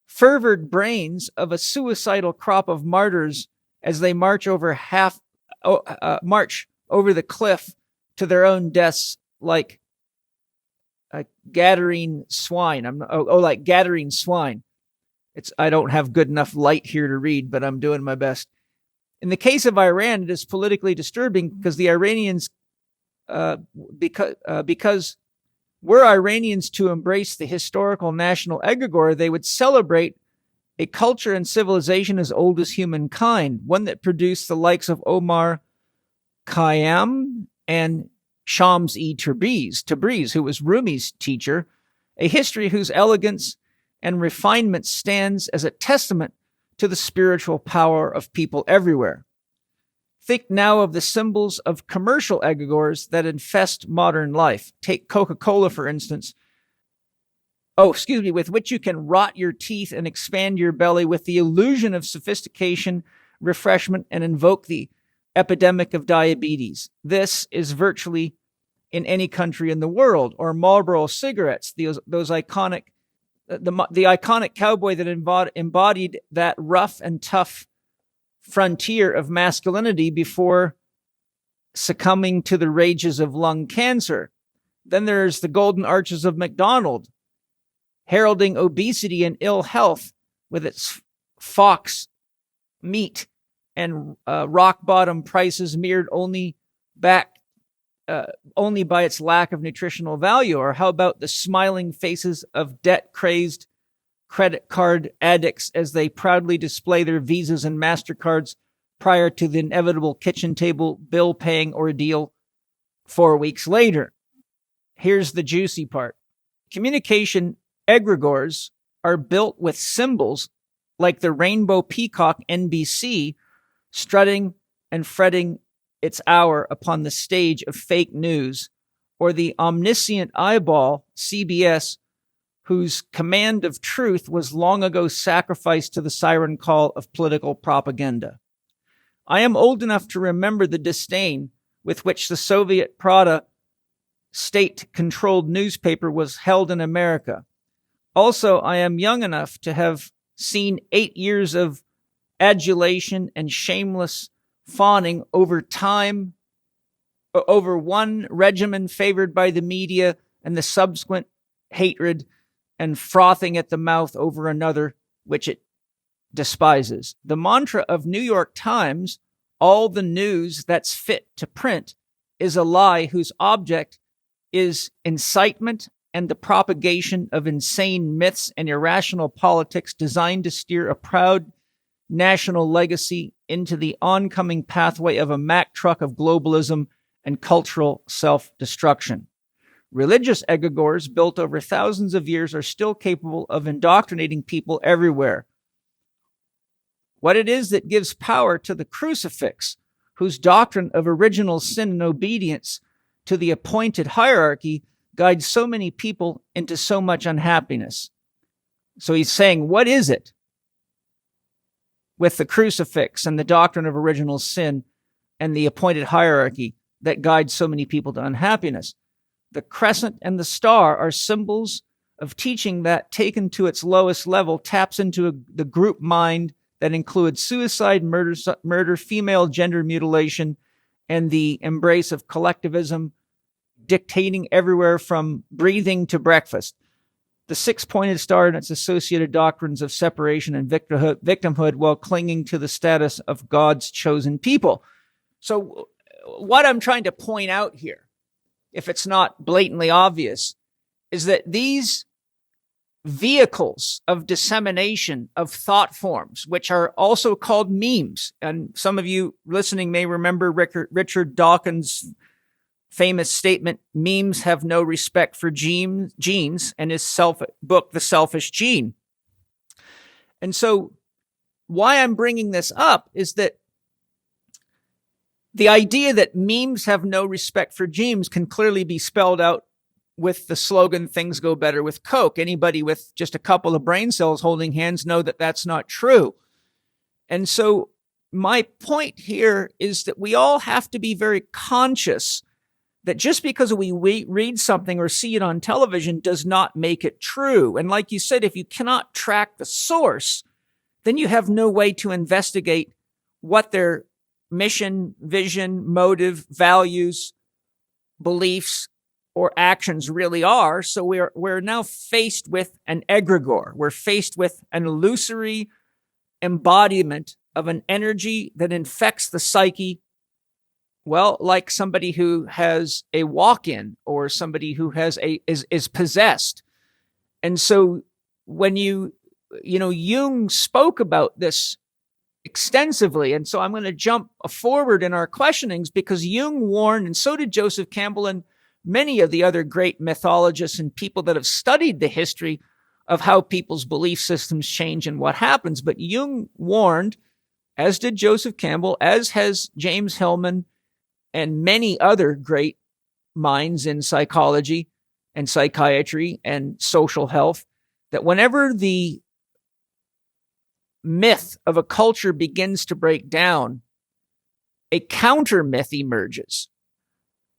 fervored brains of a suicidal crop of martyrs as they march over the cliff to their own deaths like Gadarene swine. Like Gadarene swine. I don't have good enough light here to read, but I'm doing my best. In the case of Iran, it is politically disturbing because the Iranians, because were Iranians to embrace the historical national egregore, they would celebrate a culture and civilization as old as humankind, one that produced the likes of Omar Khayyam and Shams-e Tabriz, who was Rumi's teacher, a history whose elegance and refinement stands as a testament to the spiritual power of people everywhere. Think now of the symbols of commercial egregores that infest modern life. Take Coca-Cola, for instance. with which you can rot your teeth and expand your belly with the illusion of sophistication, refreshment, and invoke the epidemic of diabetes. This is virtually in any country in the world. Or Marlboro cigarettes, those iconic, the iconic cowboy that embodied that rough and tough frontier of masculinity before succumbing to the rages of lung cancer. Then there's the golden arches of McDonald, heralding obesity and ill health with its fox meat and rock bottom prices mirrored only by its lack of nutritional value. Or how about the smiling faces of debt-crazed credit card addicts as they proudly display their Visas and MasterCards prior to the inevitable kitchen table bill-paying ordeal 4 weeks later? Here's the juicy part. Communication egregores are built with symbols like the rainbow peacock NBC strutting and fretting its hour upon the stage of fake news, or the omniscient eyeball CBS, whose command of truth was long ago sacrificed to the siren call of political propaganda. I am old enough to remember the disdain with which the Soviet Pravda state-controlled newspaper was held in America. Also, I am young enough to have seen 8 years of adulation and shameless fawning over one regimen favored by the media and the subsequent hatred and frothing at the mouth over another which it despises. The mantra of New York Times, all the news that's fit to print, is a lie whose object is incitement and the propagation of insane myths and irrational politics designed to steer a proud national legacy into the oncoming pathway of a Mack truck of globalism and cultural self-destruction. Religious egregores built over thousands of years are still capable of indoctrinating people everywhere. What it is that gives power to the crucifix, whose doctrine of original sin and obedience to the appointed hierarchy guides so many people into so much unhappiness. So he's saying, what is it with the crucifix and the doctrine of original sin and the appointed hierarchy that guides so many people to unhappiness? The crescent and the star are symbols of teaching that, taken to its lowest level, taps into the group mind that includes suicide, murder, female gender mutilation, and the embrace of collectivism, dictating everywhere from breathing to breakfast. The six-pointed star and its associated doctrines of separation and victimhood while clinging to the status of God's chosen people. So what I'm trying to point out here, if it's not blatantly obvious, is that these vehicles of dissemination of thought forms, which are also called memes, and some of you listening may remember Richard Dawkins' famous statement, memes have no respect for genes, and his book, The Selfish Gene. And so why I'm bringing this up is that the idea that memes have no respect for genes can clearly be spelled out with the slogan, things go better with Coke. Anybody with just a couple of brain cells holding hands know that that's not true. And so my point here is that we all have to be very conscious that just because we read something or see it on television does not make it true. And like you said, if you cannot track the source, then you have no way to investigate what their mission, vision, motive, values, beliefs, or actions really are. So we're now faced with an egregore. We're faced with an illusory embodiment of an energy that infects the psyche, well, like somebody who has a walk-in or somebody who has is possessed. And so when Jung spoke about this extensively, and so I'm going to jump forward in our questionings because Jung warned, and so did Joseph Campbell and many of the other great mythologists and people that have studied the history of how people's belief systems change and what happens. But Jung warned, as did Joseph Campbell, as has James Hillman and many other great minds in psychology, and psychiatry and social health, that whenever the myth of a culture begins to break down, a counter myth emerges.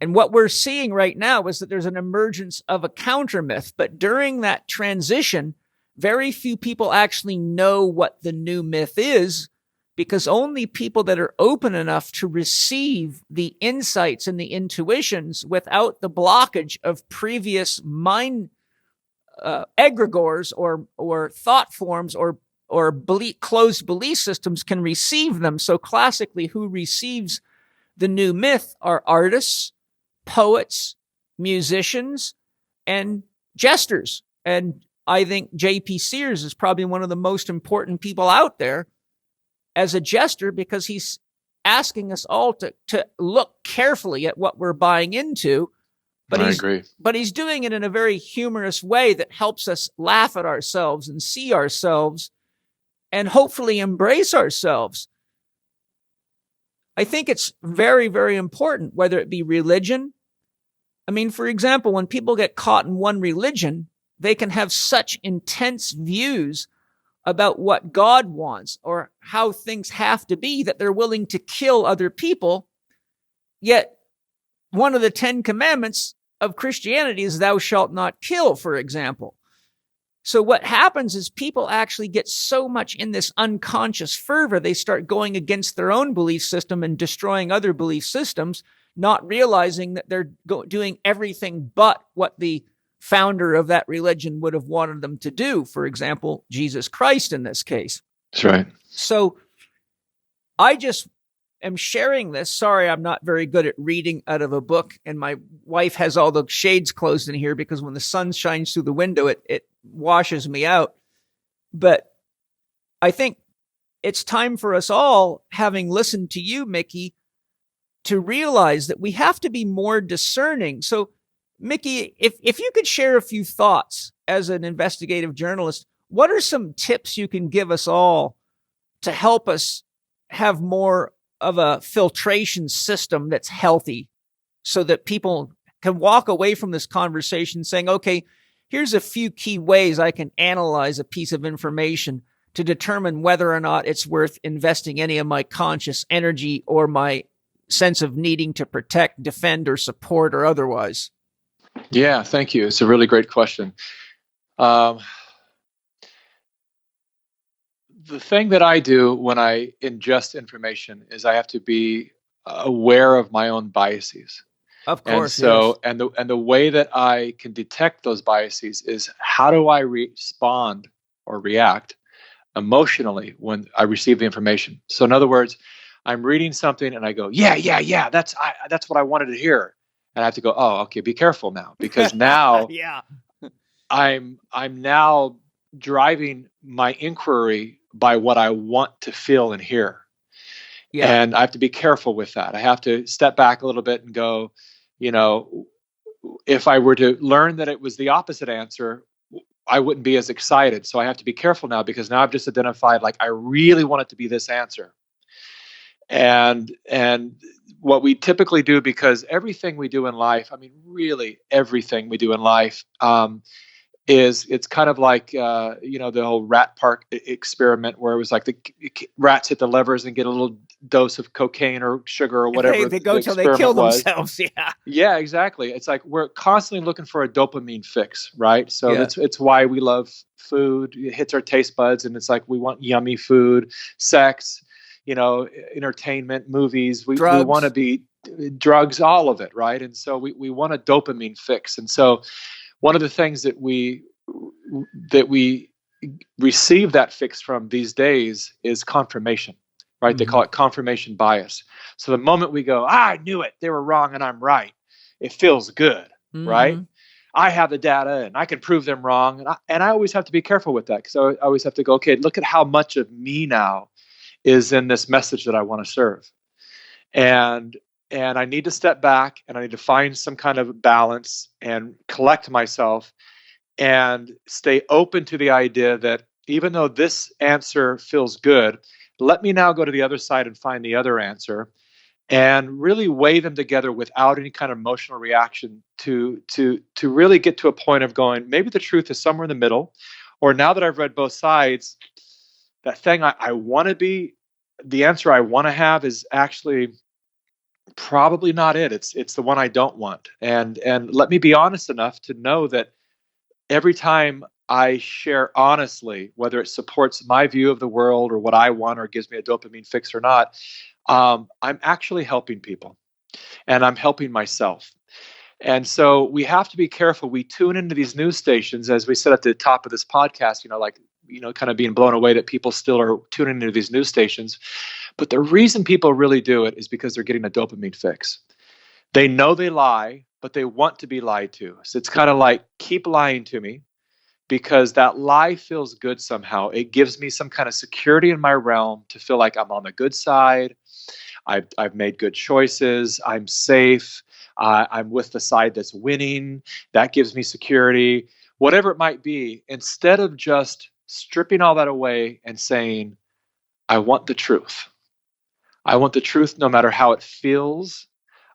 And what we're seeing right now is that there's an emergence of a counter myth. But during that transition, very few people actually know what the new myth is, because only people that are open enough to receive the insights and the intuitions without the blockage of previous mind egregores or thought forms or closed belief systems can receive them. So classically, who receives the new myth are artists, poets, musicians, and jesters. And I think J.P. Sears is probably one of the most important people out there as a jester, because he's asking us all to look carefully at what we're buying into. But I agree. But he's doing it in a very humorous way that helps us laugh at ourselves and see ourselves and hopefully embrace ourselves. I think it's very, very important, whether it be religion. I mean, for example, when people get caught in one religion, they can have such intense views about what God wants or how things have to be that they're willing to kill other people. Yet one of the 10 commandments of Christianity is thou shalt not kill, for example. So what happens is people actually get so much in this unconscious fervor, they start going against their own belief system and destroying other belief systems, not realizing that they're doing everything but what the founder of that religion would have wanted them to do. For example, Jesus Christ in this case. That's right. So I just am sharing this. Sorry, I'm not very good at reading out of a book, and my wife has all the shades closed in here because when the sun shines through the window, it washes me out. But I think it's time for us all, having listened to you, Mikki, to realize that we have to be more discerning. So Mikki, if you could share a few thoughts as an investigative journalist, what are some tips you can give us all to help us have more of a filtration system that's healthy so that people can walk away from this conversation saying, okay, here's a few key ways I can analyze a piece of information to determine whether or not it's worth investing any of my conscious energy or my sense of needing to protect, defend, or support or otherwise? Yeah, thank you. It's a really great question. The thing that I do when I ingest information is I have to be aware of my own biases. Of course. And so, yes. and the way that I can detect those biases is how do I respond or react emotionally when I receive the information. So in other words, I'm reading something and I go, yeah, that's what I wanted to hear. And I have to go, oh, okay, be careful now, because now yeah. I'm now driving my inquiry by what I want to feel and hear. Yeah. And I have to be careful with that. I have to step back a little bit and go, if I were to learn that it was the opposite answer, I wouldn't be as excited. So I have to be careful now, because now I've just identified, like, I really want it to be this answer. And what we typically do, because everything we do in life, I mean, really everything we do in life, it's kind of like, the whole rat park experiment where it was like the rats hit the levers and get a little dose of cocaine or sugar or whatever. They go till they kill themselves. Yeah. Yeah, exactly. It's like we're constantly looking for a dopamine fix, right? So it's why we love food. It hits our taste buds, and it's like we want yummy food, sex, entertainment, movies. We want to be drugs, all of it, right? And so we want a dopamine fix. And so one of the things that we receive that fix from these days is confirmation, right? Mm-hmm. They call it confirmation bias. So the moment we go, I knew it, they were wrong and I'm right, it feels good, mm-hmm. right? I have the data and I can prove them wrong. And I always have to be careful with that, because I always have to go, okay, look at how much of me now is in this message that I want to serve. And I need to step back and I need to find some kind of balance and collect myself and stay open to the idea that even though this answer feels good, let me now go to the other side and find the other answer. and really weigh them together without any kind of emotional reaction to really get to a point of going, maybe the truth is somewhere in the middle, or now that I've read both sides, that thing I want to be, the answer I want to have is actually probably not it. It's the one I don't want. And let me be honest enough to know that every time I share honestly, whether it supports my view of the world or what I want or gives me a dopamine fix or not, I'm actually helping people and I'm helping myself. And so we have to be careful. We tune into these news stations, as we said at the top of this podcast, kind of being blown away that people still are tuning into these news stations. But the reason people really do it is because they're getting a dopamine fix. They know they lie, but they want to be lied to. So it's kind of like, keep lying to me, because that lie feels good somehow. It gives me some kind of security in my realm to feel like I'm on the good side. I've made good choices. I'm safe. I'm with the side that's winning. That gives me security. Whatever it might be, instead of just stripping all that away and saying, I want the truth. I want the truth no matter how it feels.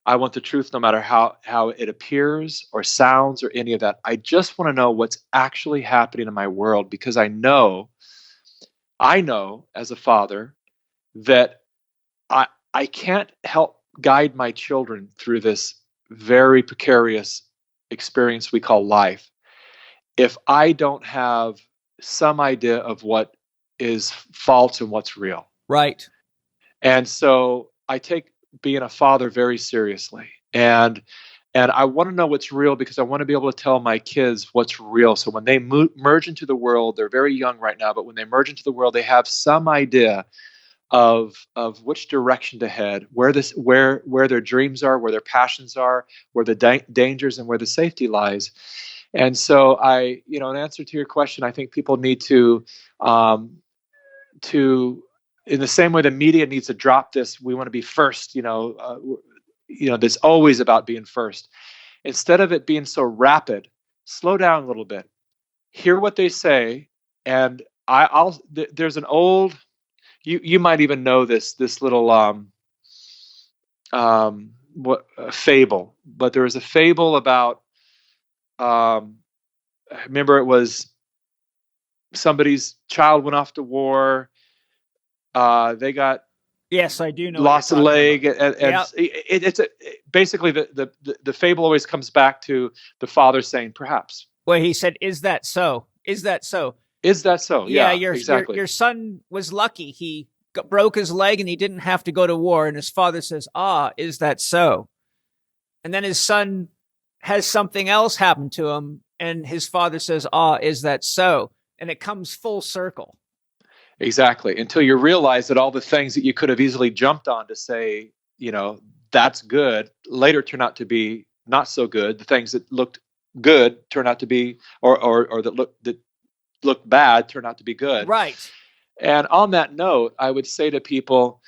I want the truth no matter how it appears or sounds or any of that. I just want to know what's actually happening in my world, because I know as a father that I can't help guide my children through this very precarious experience we call life if I don't have some idea of what is false and what's real. Right. And so I take being a father very seriously. And I want to know what's real, because I want to be able to tell my kids what's real. So when they merge into the world, they're very young right now, but when they merge into the world, they have some idea of which direction to head, where their dreams are, where their passions are, where the dangers and where the safety lies. And so in answer to your question, I think people need to in the same way the media needs to drop this, we want to be first, there's always about being first. Instead of it being so rapid, slow down a little bit, hear what they say. And there's an old, you might even know this little fable, but there was a fable about I remember it was somebody's child went off to war. They got Yes, I do know. Lost a leg, and Yep. Basically the fable always comes back to the father saying, "Perhaps." Where he said, "Is that so? Is that so? Is that so? Yeah, exactly. Your son was lucky. He broke his leg and he didn't have to go to war." And his father says, "Ah, is that so?" And then his son has something else happen to him, and his father says, "Ah, is that so?" And it comes full circle. Exactly. Until you realize that all the things that you could have easily jumped on to say, that's good, later turn out to be not so good. The things that looked good turn out to be, or that looked bad turn out to be good. Right. And on that note, I would say to people,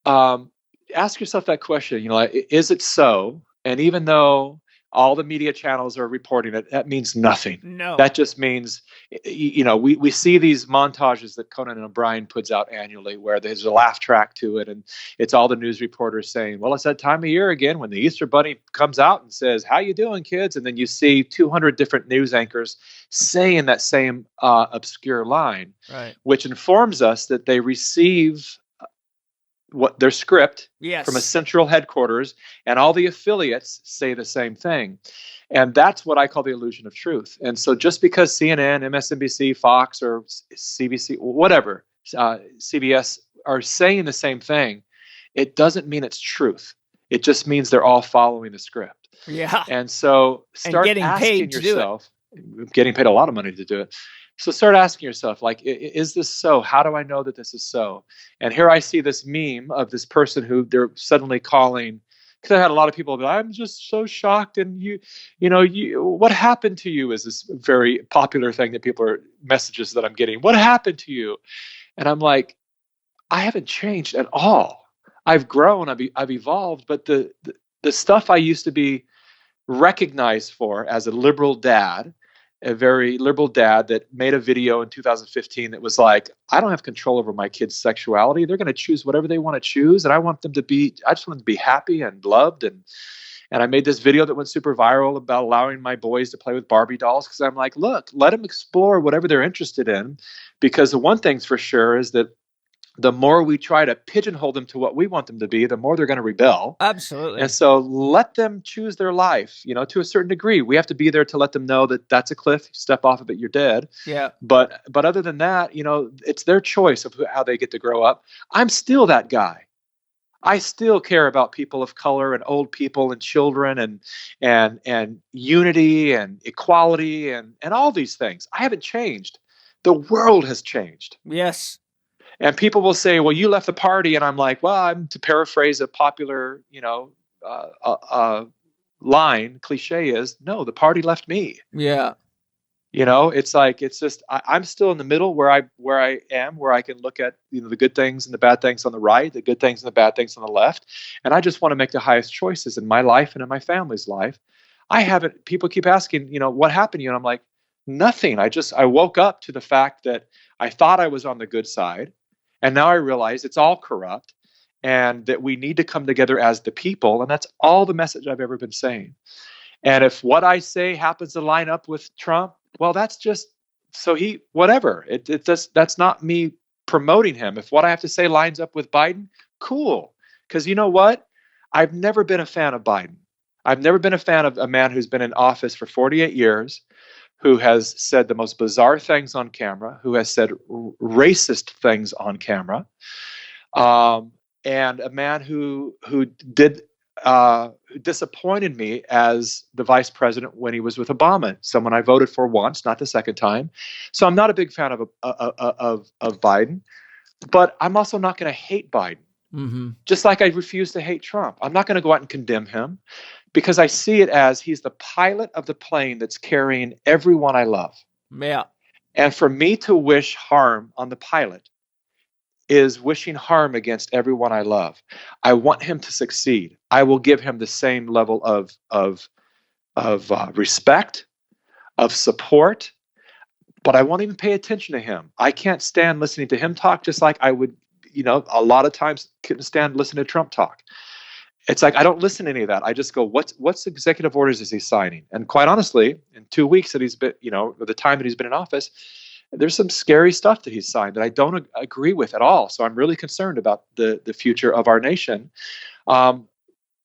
ask yourself that question, is it so? And even though all the media channels are reporting it, that means nothing. No. That just means, we see these montages that Conan O'Brien puts out annually where there's a laugh track to it. And it's all the news reporters saying, well, it's that time of year again when the Easter Bunny comes out and says, how you doing, kids? And then you see 200 different news anchors saying that same obscure line, right, which informs us that they receive what their script yes, from a central headquarters, and all the affiliates say the same thing. And that's what I call the illusion of truth. And so just because CNN, MSNBC, Fox, or CBC, whatever, CBS are saying the same thing, it doesn't mean it's truth. It just means they're all following the script. Yeah. And so start getting asking paid to yourself, getting paid a lot of money to do it. So start asking yourself, like, is this so? How do I know that this is so? And here I see this meme of this person who they're suddenly calling, because I had a lot of people be like, I'm just so shocked. And what happened to you is this very popular thing that people are messages that I'm getting. What happened to you? And I'm like, I haven't changed at all. I've grown, I've evolved, but the stuff I used to be recognized for as a liberal dad a very liberal dad that made a video in 2015 that was like, I don't have control over my kids' sexuality. They're going to choose whatever they want to choose. And I just want them to be happy and loved. And I made this video that went super viral about allowing my boys to play with Barbie dolls, because I'm like, look, let them explore whatever they're interested in. Because the one thing's for sure is that the more we try to pigeonhole them to what we want them to be, the more they're going to rebel. Absolutely. And so let them choose their life, to a certain degree. We have to be there to let them know that that's a cliff. You step off of it, you're dead. Yeah. But other than that, it's their choice of how they get to grow up. I'm still that guy. I still care about people of color and old people and children and unity and equality and all these things. I haven't changed. The world has changed. Yes. And people will say, well, you left the party. And I'm like, well, I'm to paraphrase a popular, line, cliche is, no, the party left me. Yeah. It's just, I'm still in the middle where I am, where I can look at, the good things and the bad things on the right, the good things and the bad things on the left. And I just want to make the highest choices in my life and in my family's life. People keep asking, what happened to you? And I'm like, nothing. I woke up to the fact that I thought I was on the good side. And now I realize it's all corrupt and that we need to come together as the people. And that's all the message I've ever been saying. And if what I say happens to line up with Trump, well, that's just whatever. That's not me promoting him. If what I have to say lines up with Biden, cool. Because you know what? I've never been a fan of Biden. I've never been a fan of a man who's been in office for 48 years, who has said the most bizarre things on camera, who has said racist things on camera, and a man who disappointed me as the vice president when he was with Obama, someone I voted for once, not the second time. So I'm not a big fan of Biden, but I'm also not going to hate Biden. Mm-hmm. Just like I refuse to hate Trump. I'm not going to go out and condemn him, because I see it as he's the pilot of the plane that's carrying everyone I love. Yeah. And for me to wish harm on the pilot is wishing harm against everyone I love. I want him to succeed. I will give him the same level of respect, of support, but I won't even pay attention to him. I can't stand listening to him talk, just like I would, a lot of times couldn't stand listening to Trump talk. It's like I don't listen to any of that. I just go, what's executive orders is he signing? And quite honestly, in 2 weeks that he's been, the time that he's been in office, there's some scary stuff that he's signed that I don't agree with at all. So I'm really concerned about the future of our nation. And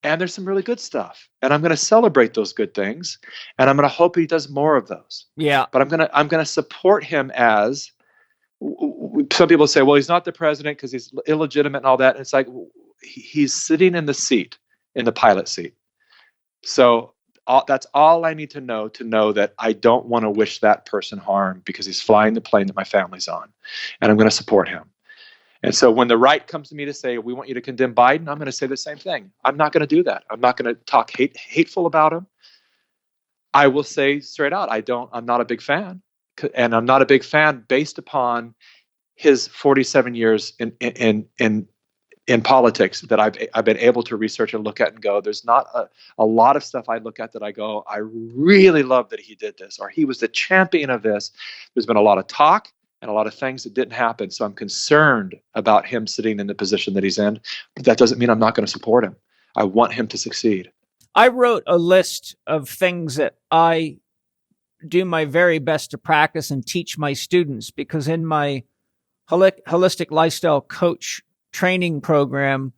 there's some really good stuff, and I'm going to celebrate those good things, and I'm going to hope he does more of those. Yeah. But I'm going to support him as. Some people say, well, he's not the president because he's illegitimate and all that. And it's like, he's sitting in the seat, in the pilot seat. So that's all I need to know that I don't want to wish that person harm, because he's flying the plane that my family's on, and I'm going to support him. And so when the right comes to me to say, we want you to condemn Biden, I'm going to say the same thing. I'm not going to do that. I'm not going to talk hateful about him. I will say straight out, I'm not a big fan. And I'm not a big fan based upon his 47 years in politics that I've been able to research and look at and go, there's not a lot of stuff I look at that I go, I really love that he did this, or he was the champion of this. There's been a lot of talk and a lot of things that didn't happen. So I'm concerned about him sitting in the position that he's in, but that doesn't mean I'm not going to support him. I want him to succeed. I wrote a list of things that I do my very best to practice and teach my students, because in my holistic lifestyle coach training program,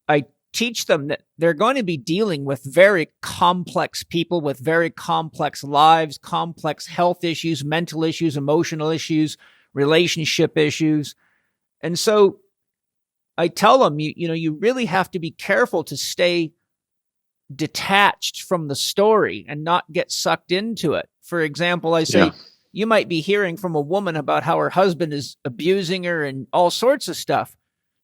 I teach them that they're going to be dealing with very complex people with very complex lives, complex health issues, mental issues, emotional issues, relationship issues. And so I tell them, you really have to be careful to stay detached from the story and not get sucked into it. For example, I say, you might be hearing from a woman about how her husband is abusing her and all sorts of stuff.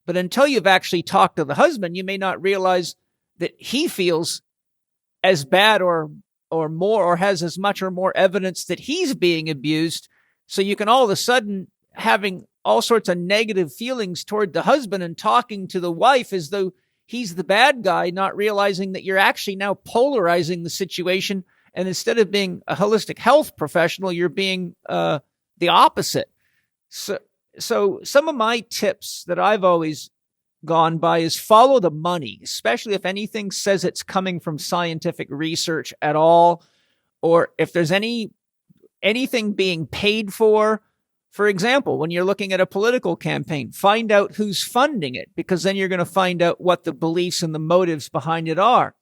But until you've actually talked to the husband, you may not realize that he feels as bad or more, or has as much or more evidence that he's being abused. So you can all of a sudden having all sorts of negative feelings toward the husband and talking to the wife as though he's the bad guy, not realizing that you're actually now polarizing the situation And instead of being a holistic health professional, you're being the opposite. So some of my tips that I've always gone by is follow the money, especially if anything says it's coming from scientific research at all, or if there's anything being paid for. For example, when you're looking at a political campaign, find out who's funding it, because then you're going to find out what the beliefs and the motives behind it are.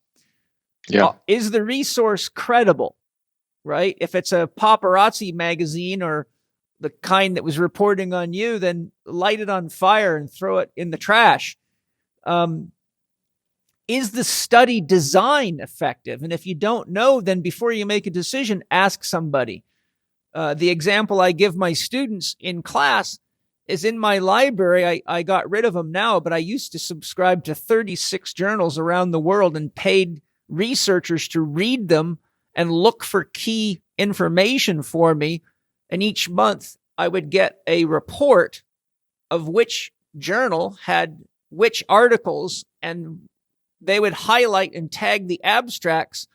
Yeah. Is the resource credible, right? If it's a paparazzi magazine or the kind that was reporting on you, then light it on fire and throw it in the trash. Is the study design effective? And if you don't know, then before you make a decision, ask somebody. The example I give my students in class is in my library. I got rid of them now, but I used to subscribe to 36 journals around the world and paid researchers to read them and look for key information for me. And each month I would get a report of which journal had which articles, and they would highlight and tag the abstracts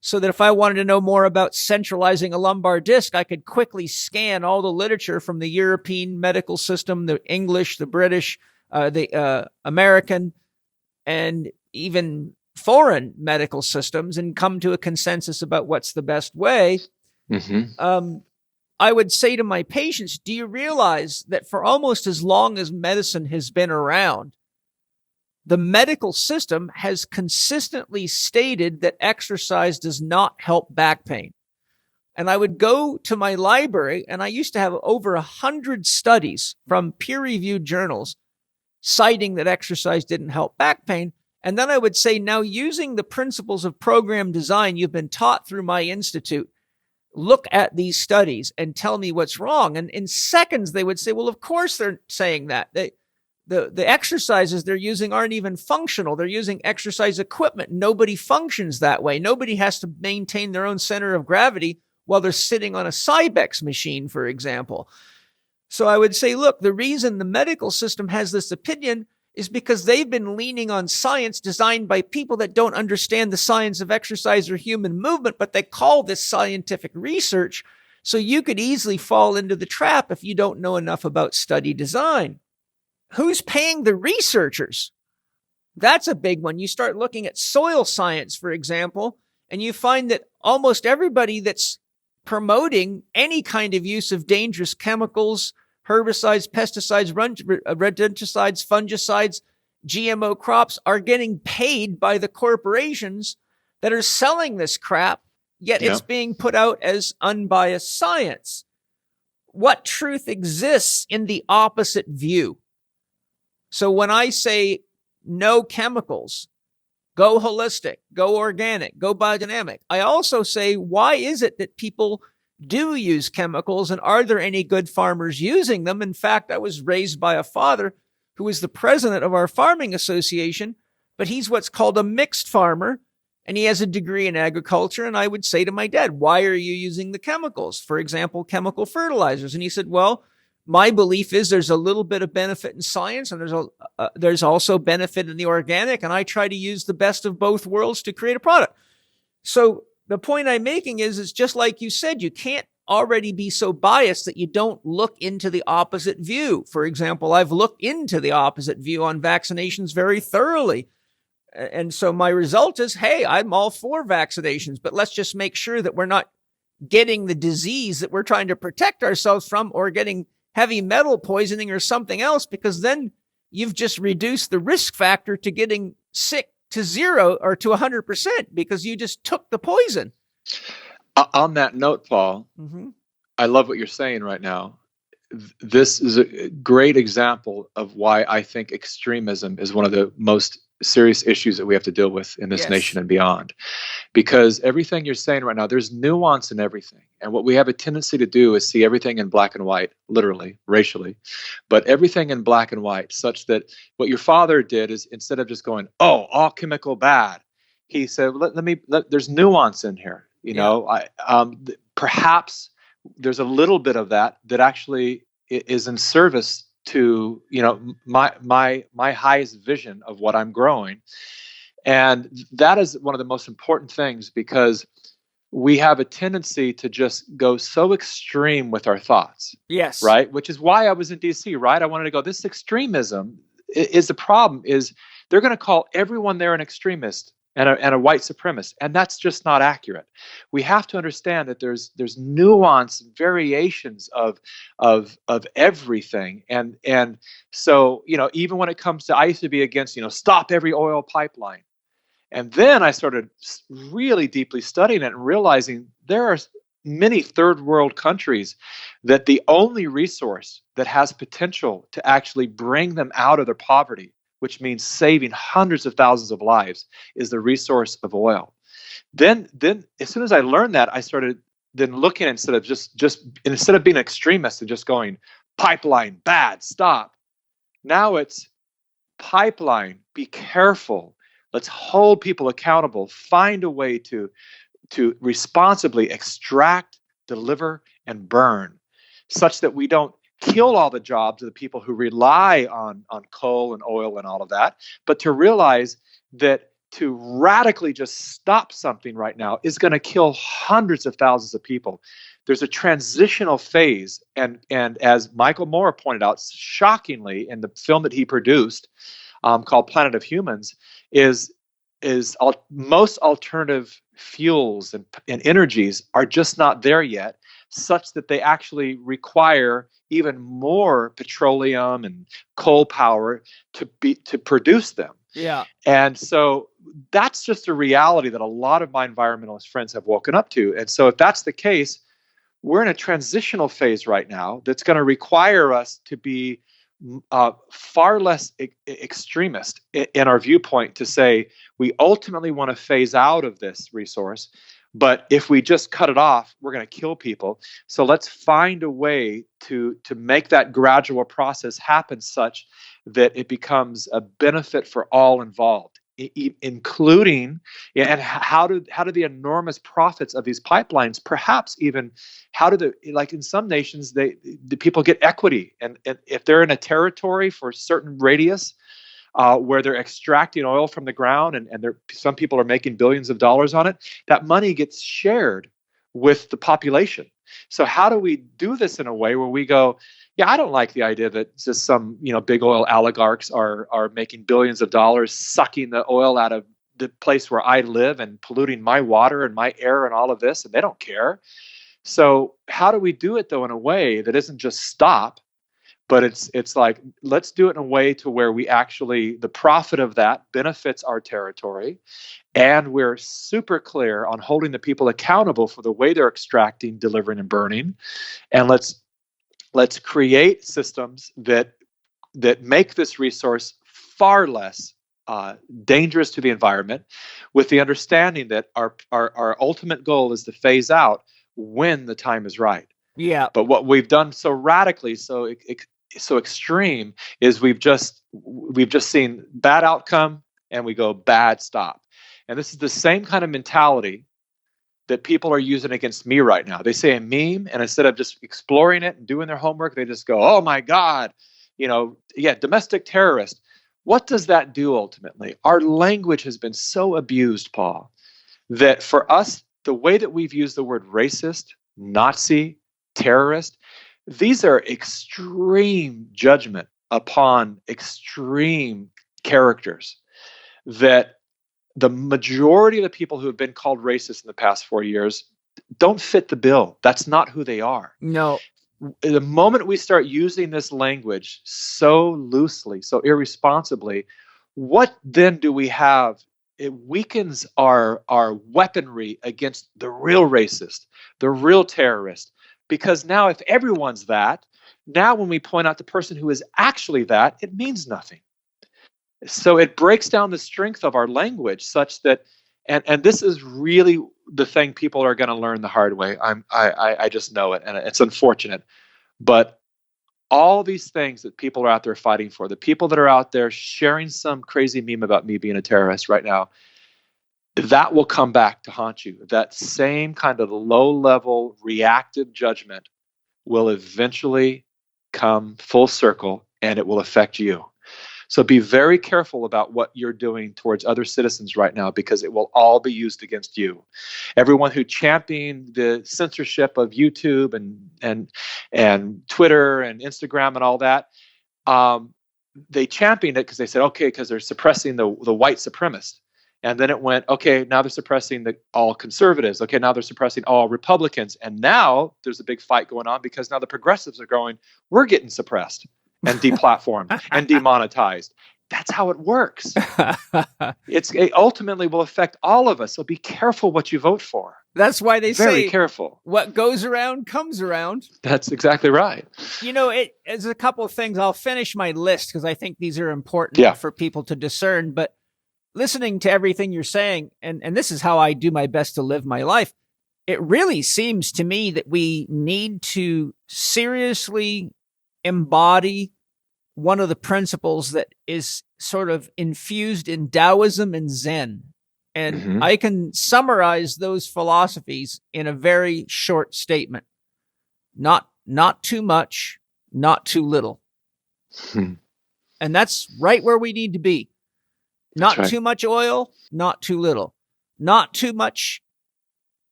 so that if I wanted to know more about centralizing a lumbar disc, I could quickly scan all the literature from the European medical system, the English, the British, the American, and even foreign medical systems, and come to a consensus about what's the best way. Mm-hmm. I would say to my patients, do you realize that for almost as long as medicine has been around, the medical system has consistently stated that exercise does not help back pain? And I would go to my library, and I used to have over 100 studies from peer-reviewed journals citing that exercise didn't help back pain. And then I would say, now using the principles of program design you've been taught through my institute, look at these studies and tell me what's wrong. And in seconds, they would say, well, of course they're saying that. The exercises they're using aren't even functional. They're using exercise equipment. Nobody functions that way. Nobody has to maintain their own center of gravity while they're sitting on a Cybex machine, for example. So I would say, look, the reason the medical system has this opinion is because they've been leaning on science designed by people that don't understand the science of exercise or human movement, but they call this scientific research. So you could easily fall into the trap if you don't know enough about study design. Who's paying the researchers? That's a big one. You start looking at soil science, for example, and you find that almost everybody that's promoting any kind of use of dangerous chemicals, herbicides, pesticides, rodenticides, fungicides, GMO crops are getting paid by the corporations that are selling this crap, yet it's being put out as unbiased science. What truth exists in the opposite view? So when I say no chemicals, go holistic, go organic, go biodynamic, I also say, why is it that people do use chemicals, and are there any good farmers using them? In fact, I was raised by a father who is the president of our farming association, but he's what's called a mixed farmer, and he has a degree in agriculture. And I would say to my dad, why are you using the chemicals? For example, chemical fertilizers. And he said, well, my belief is there's a little bit of benefit in science, and there's also benefit in the organic, and I try to use the best of both worlds to create a product. So the point I'm making is just like you said, you can't already be so biased that you don't look into the opposite view. For example, I've looked into the opposite view on vaccinations very thoroughly. And so my result is, hey, I'm all for vaccinations, but let's just make sure that we're not getting the disease that we're trying to protect ourselves from, or getting heavy metal poisoning or something else, because then you've just reduced the risk factor to getting sick to 0 or to 100% because you just took the poison. On that note, Paul, I love what you're saying right now. This is a great example of why I think extremism is one of the most serious issues that we have to deal with in this nation and beyond. Because everything you're saying right now, there's nuance in everything. And what we have a tendency to do is see everything in black and white, literally, racially, but everything in black and white, such that what your father did is, instead of just going, oh, all chemical bad, he said, there's nuance in here. You know, perhaps there's a little bit of that actually is in service to, my highest vision of what I'm growing. And that is one of the most important things, because we have a tendency to just go so extreme with our thoughts. Yes. Right? Which is why I was in DC, right? I wanted to go, this extremism is the problem, is they're going to call everyone there an extremist and a white supremacist. And that's just not accurate. We have to understand that there's nuance, variations of everything. And so, even when it comes to, I used to be against, stop every oil pipeline. And then I started really deeply studying it and realizing there are many third world countries that the only resource that has potential to actually bring them out of their poverty, which means saving hundreds of thousands of lives, is the resource of oil. Then as soon as I learned that, I started then looking, instead of being an extremist and just going, pipeline, bad, stop. Now it's pipeline, be careful. Let's hold people accountable. Find a way to responsibly extract, deliver, and burn, such that we don't kill all the jobs of the people who rely on coal and oil and all of that, but to realize that to radically just stop something right now is going to kill hundreds of thousands of people. There's a transitional phase, and as Michael Moore pointed out, shockingly, in the film that he produced called Planet of Humans, most alternative fuels and energies are just not there yet, such that they actually require even more petroleum and coal power to produce them. Yeah. And so that's just a reality that a lot of my environmentalist friends have woken up to. And so if that's the case, we're in a transitional phase right now that's going to require us to be far less extremist in our viewpoint, to say we ultimately want to phase out of this resource, but if we just cut it off, we're going to kill people. So let's find a way to make that gradual process happen such that it becomes a benefit for all involved, including, and how do the enormous profits of these pipelines, perhaps even how do like in some nations, the people get equity, and if they're in a territory for a certain radius where they're extracting oil from the ground, and some people are making billions of dollars on it, that money gets shared with the population. So how do we do this in a way where we go, yeah, I don't like the idea that just some big oil oligarchs are making billions of dollars sucking the oil out of the place where I live and polluting my water and my air and all of this, and they don't care. So how do we do it, though, in a way that isn't just stop, but it's like, let's do it in a way to where we actually, the profit of that benefits our territory, and we're super clear on holding the people accountable for the way they're extracting, delivering, and burning. And let's create systems that make this resource far less dangerous to the environment, with the understanding that our ultimate goal is to phase out when the time is right. Yeah. But what we've done so radically, so extreme, is we've just seen bad outcome and we go bad, stop. And this is the same kind of mentality that people are using against me right now. They say a meme, and instead of just exploring it and doing their homework, they just go, "Oh my God, domestic terrorist." What does that do ultimately? Our language has been so abused, Paul, that for us, the way that we've used the word racist, Nazi, terrorist, these are extreme judgment upon extreme characters that the majority of the people who have been called racist in the past 4 years don't fit the bill. That's not who they are. No. The moment we start using this language so loosely, so irresponsibly, what then do we have? It weakens our weaponry against the real racist, the real terrorist. Because now if everyone's that, now when we point out the person who is actually that, it means nothing. So it breaks down the strength of our language such that, and this is really the thing people are going to learn the hard way. I just know it, and it's unfortunate. But all these things that people are out there fighting for, the people that are out there sharing some crazy meme about me being a terrorist right now, that will come back to haunt you. That same kind of low-level reactive judgment will eventually come full circle, and it will affect you. So be very careful about what you're doing towards other citizens right now, because it will all be used against you. Everyone who championed the censorship of YouTube and Twitter and Instagram and all that, they championed it because they said, okay, because they're suppressing the white supremacist. And then it went, okay, now they're suppressing all conservatives. Okay, now they're suppressing all Republicans. And now there's a big fight going on because now the progressives are going, we're getting suppressed and deplatformed and demonetized. That's how it works. It ultimately will affect all of us. So be careful what you vote for. That's why they Very say careful. What goes around comes around. That's exactly right. There's a couple of things. I'll finish my list because I think these are important for people to discern. But listening to everything you're saying, and this is how I do my best to live my life, it really seems to me that we need to seriously embody one of the principles that is sort of infused in Taoism and Zen. And I can summarize those philosophies in a very short statement. Not too much, not too little. And that's right where we need to be. Not too much oil, not too little. Not too much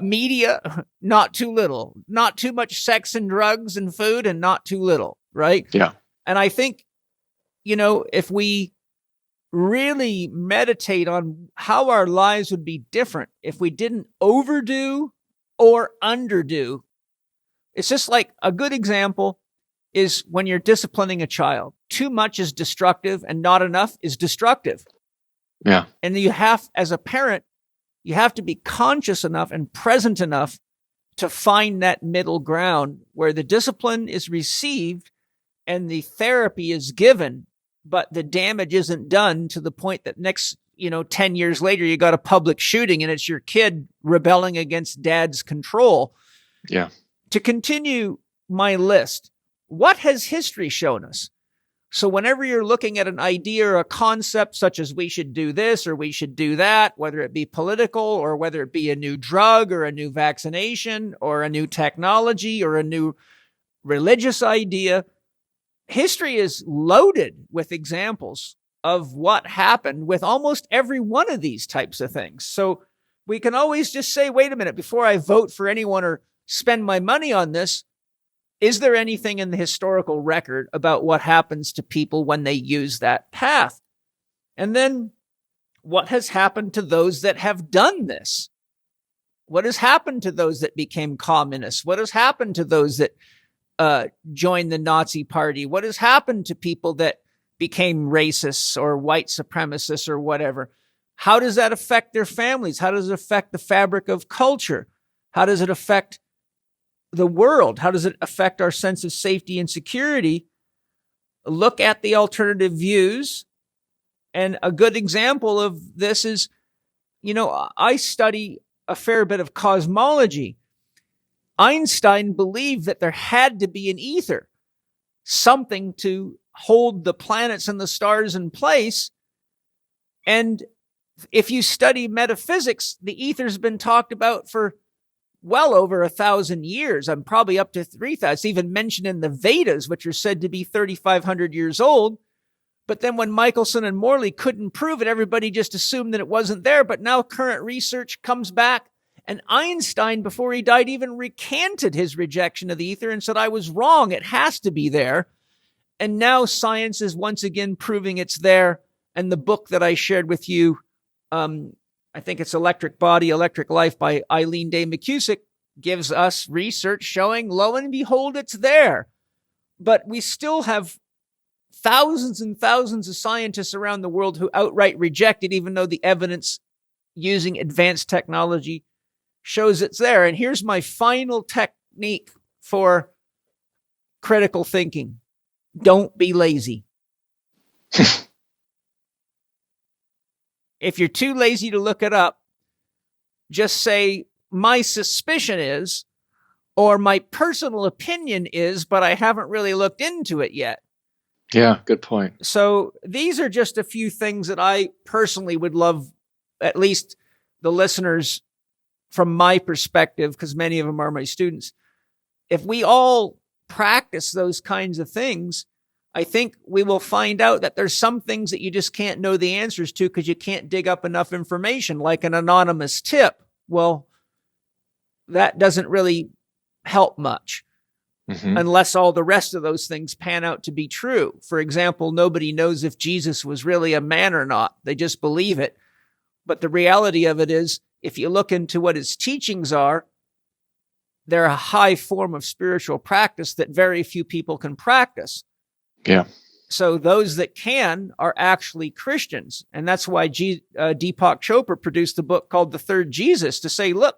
media, not too little. Not too much sex and drugs and food, and not too little, right? Yeah. And I think, if we really meditate on how our lives would be different if we didn't overdo or underdo. It's just like a good example is when you're disciplining a child. Too much is destructive and not enough is destructive. Yeah. And you have, as a parent, you have to be conscious enough and present enough to find that middle ground where the discipline is received and the therapy is given, but the damage isn't done to the point that next, 10 years later, you got a public shooting and it's your kid rebelling against dad's control. Yeah. To continue my list, what has history shown us? So whenever you're looking at an idea or a concept such as we should do this or we should do that, whether it be political or whether it be a new drug or a new vaccination or a new technology or a new religious idea, history is loaded with examples of what happened with almost every one of these types of things. So we can always just say, wait a minute, before I vote for anyone or spend my money on this, is there anything in the historical record about what happens to people when they use that path? And then what has happened to those that have done this? What has happened to those that became communists? What has happened to those that joined the Nazi party? What has happened to people that became racists or white supremacists or whatever? How does that affect their families? How does it affect the fabric of culture? How does it affect the world? How does it affect our sense of safety and security? Look at the alternative views. And a good example of this is, I study a fair bit of cosmology. Einstein believed that there had to be an ether, something to hold the planets and the stars in place. And if you study metaphysics, the ether's been talked about for well over 1,000 years. I'm probably up to 3,000. It's even mentioned in the Vedas, which are said to be 3,500 years old. But then when Michelson and Morley couldn't prove it, everybody just assumed that it wasn't there. But now current research comes back, and Einstein, before he died, even recanted his rejection of the ether and said, I was wrong. It has to be there. And now science is once again proving it's there. And the book that I shared with you, I think it's Electric Body, Electric Life by Eileen Day McCusick, gives us research showing, lo and behold, it's there. But we still have thousands and thousands of scientists around the world who outright reject it, even though the evidence using advanced technology shows it's there. And here's my final technique for critical thinking. Don't be lazy. If you're too lazy to look it up, just say, my suspicion is, or my personal opinion is, but I haven't really looked into it yet. Yeah, good point. So these are just a few things that I personally would love, at least the listeners from my perspective, because many of them are my students. If we all practice those kinds of things, I think we will find out that there's some things that you just can't know the answers to because you can't dig up enough information, like an anonymous tip. Well, that doesn't really help much unless all the rest of those things pan out to be true. For example, nobody knows if Jesus was really a man or not. They just believe it. But the reality of it is, if you look into what his teachings are, they're a high form of spiritual practice that very few people can practice. Yeah. So those that can are actually Christians. And that's why Deepak Chopra produced a book called The Third Jesus, to say, look,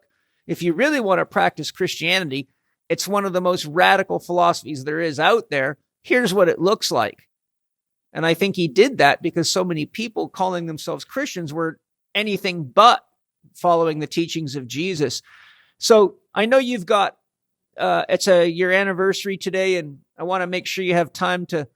if you really want to practice Christianity, it's one of the most radical philosophies there is out there. Here's what it looks like. And I think he did that because so many people calling themselves Christians were anything but following the teachings of Jesus. So I know you've got, it's your anniversary today, and I want to make sure you have time to.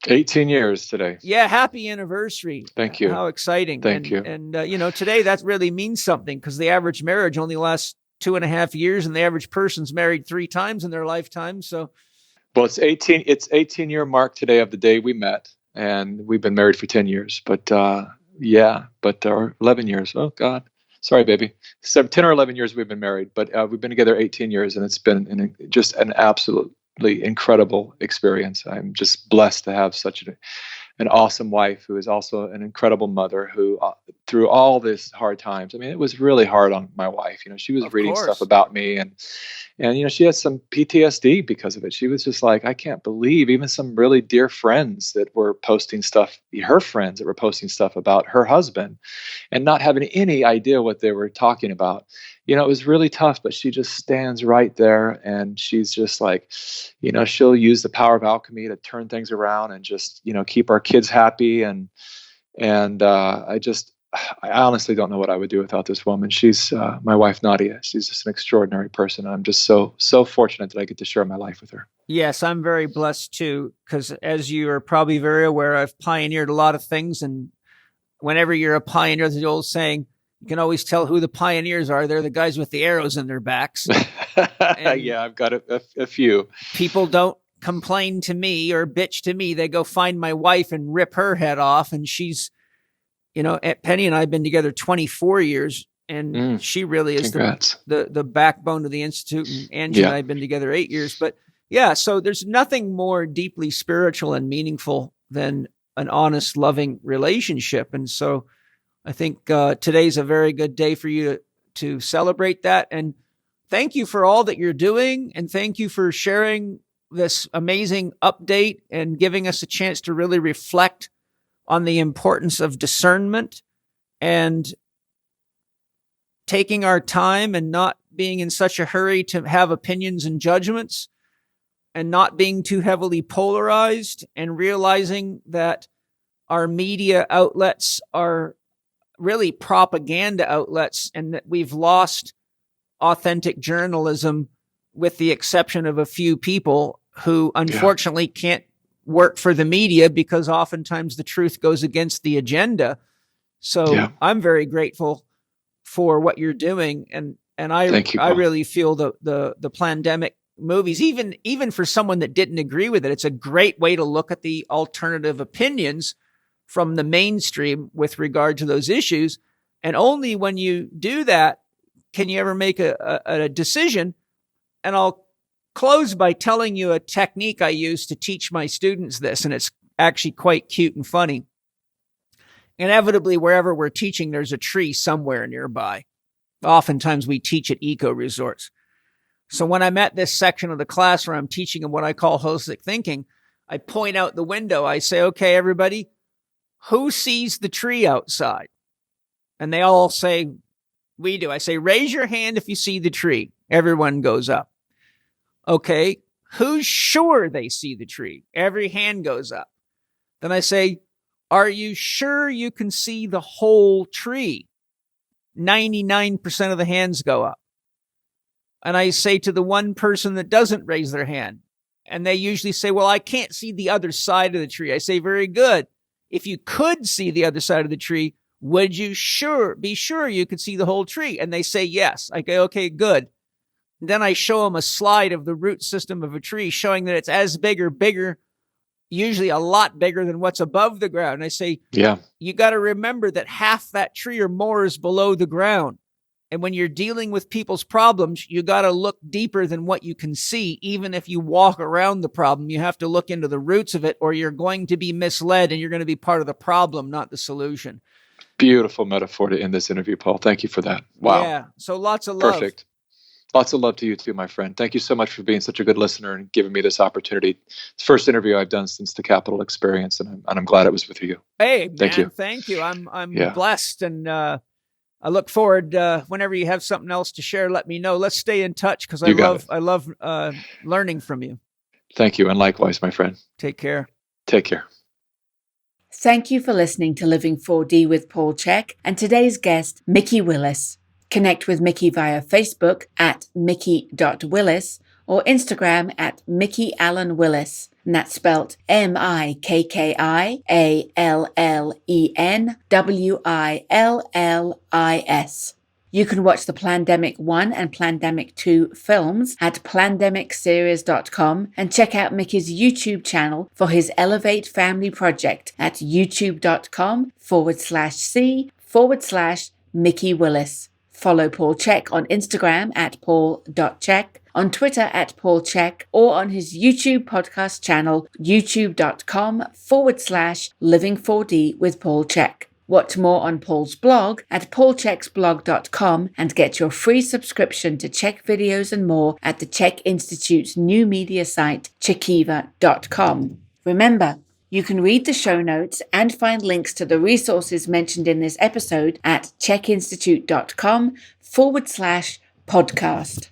18 years today. Yeah, happy anniversary. Thank you. How exciting. Thank you. And today that really means something, because the average marriage only lasts 2.5 years, and the average person's married 3 times in their lifetime. So, well, it's 18-year mark today of the day we met, and we've been married for 10 years, but, or 11 years. Oh God. Sorry, baby. 10 or 11 years we've been married, but we've been together 18 years, and it's been just an absolutely incredible experience. I'm just blessed to have such an awesome wife who is also an incredible mother who, through all this hard times, I mean, it was really hard on my wife. She was reading stuff about me, and she had some PTSD because of it. She was just like, I can't believe even some really dear friends that were posting stuff, her friends that were posting stuff about her husband and not having any idea what they were talking about. It was really tough, but she just stands right there, and she's just like, she'll use the power of alchemy to turn things around and just, keep our kids happy. And I honestly don't know what I would do without this woman. She's my wife, Nadia. She's just an extraordinary person. I'm just so fortunate that I get to share my life with her. Yes, I'm very blessed too, because as you are probably very aware, I've pioneered a lot of things. And whenever you're a pioneer, there's the old saying, you can always tell who the pioneers are. They're the guys with the arrows in their backs. Yeah, I've got a few. People don't complain to me or bitch to me. They go find my wife and rip her head off. And she's, Penny and I have been together 24 years, and she really is the backbone of the Institute. And Angie and I have been together 8 years. But yeah, so there's nothing more deeply spiritual and meaningful than an honest, loving relationship. And so I think today's a very good day for you to celebrate that. And thank you for all that you're doing. And thank you for sharing this amazing update and giving us a chance to really reflect on the importance of discernment and taking our time and not being in such a hurry to have opinions and judgments, and not being too heavily polarized, and realizing that our media outlets are really propaganda outlets, and that we've lost authentic journalism, with the exception of a few people who unfortunately can't work for the media, because oftentimes the truth goes against the agenda. So I'm very grateful for what you're doing. And I really feel the Plandemic movies, even for someone that didn't agree with it, it's a great way to look at the alternative opinions from the mainstream with regard to those issues. And only when you do that can you ever make a decision. And I'll close by telling you a technique I use to teach my students this, and it's actually quite cute and funny. Inevitably, wherever we're teaching, there's a tree somewhere nearby. Oftentimes we teach at eco resorts. So when I'm at this section of the class where I'm teaching them what I call holistic thinking, I point out the window. I say, okay, everybody, who sees the tree outside? And they all say, we do. I say, raise your hand if you see the tree. Everyone goes up. Okay, who's sure they see the tree? Every hand goes up. Then I say, are you sure you can see the whole tree? 99% of the hands go up. And I say to the one person that doesn't raise their hand, and they usually say, well, I can't see the other side of the tree. I say, very good. If you could see the other side of the tree, would you be sure you could see the whole tree? And they say, yes. I go, okay, good. Then I show them a slide of the root system of a tree, showing that it's as big or bigger usually a lot bigger than what's above the ground. I say, Yeah. you got to remember that half that tree or more is below the ground. And when you're dealing with people's problems, you got to look deeper than what you can see. Even if you walk around the problem, you have to look into the roots of it, or you're going to be misled and you're going to be part of the problem, not the solution. Beautiful metaphor to end this interview, Paul. Thank you for that. Wow. Yeah. So lots of love. Perfect. Lots of love to you too, my friend. Thank you so much for being such a good listener and giving me this opportunity. It's the first interview I've done since the Capitol experience, and I'm glad it was with you. Hey, man, thank you. Thank you. I'm blessed, and I look forward. Whenever you have something else to share, let me know. Let's stay in touch, because I love learning from you. Thank you, and likewise, my friend. Take care. Take care. Thank you for listening to Living 4D with Paul Chek and today's guest, Mikki Willis. Connect with Mikki via Facebook at Mikki.Willis or Instagram at Mikki Allen Willis. And that's spelt MIKKIALLENWILLIS. You can watch the Plandemic 1 and Plandemic 2 films at plandemicseries.com and check out Mikki's YouTube channel for his Elevate Family Project at youtube.com/C/Mikki Willis. Follow Paul Chek on Instagram at paul.chek, on Twitter at Paul Chek, or on his YouTube podcast channel, youtube.com/Living4D with Paul Chek. Watch more on Paul's blog at paulcheksblog.com and get your free subscription to Chek videos and more at the Chek Institute's new media site, chekiva.com. Remember, you can read the show notes and find links to the resources mentioned in this episode at chekinstitute.com/podcast.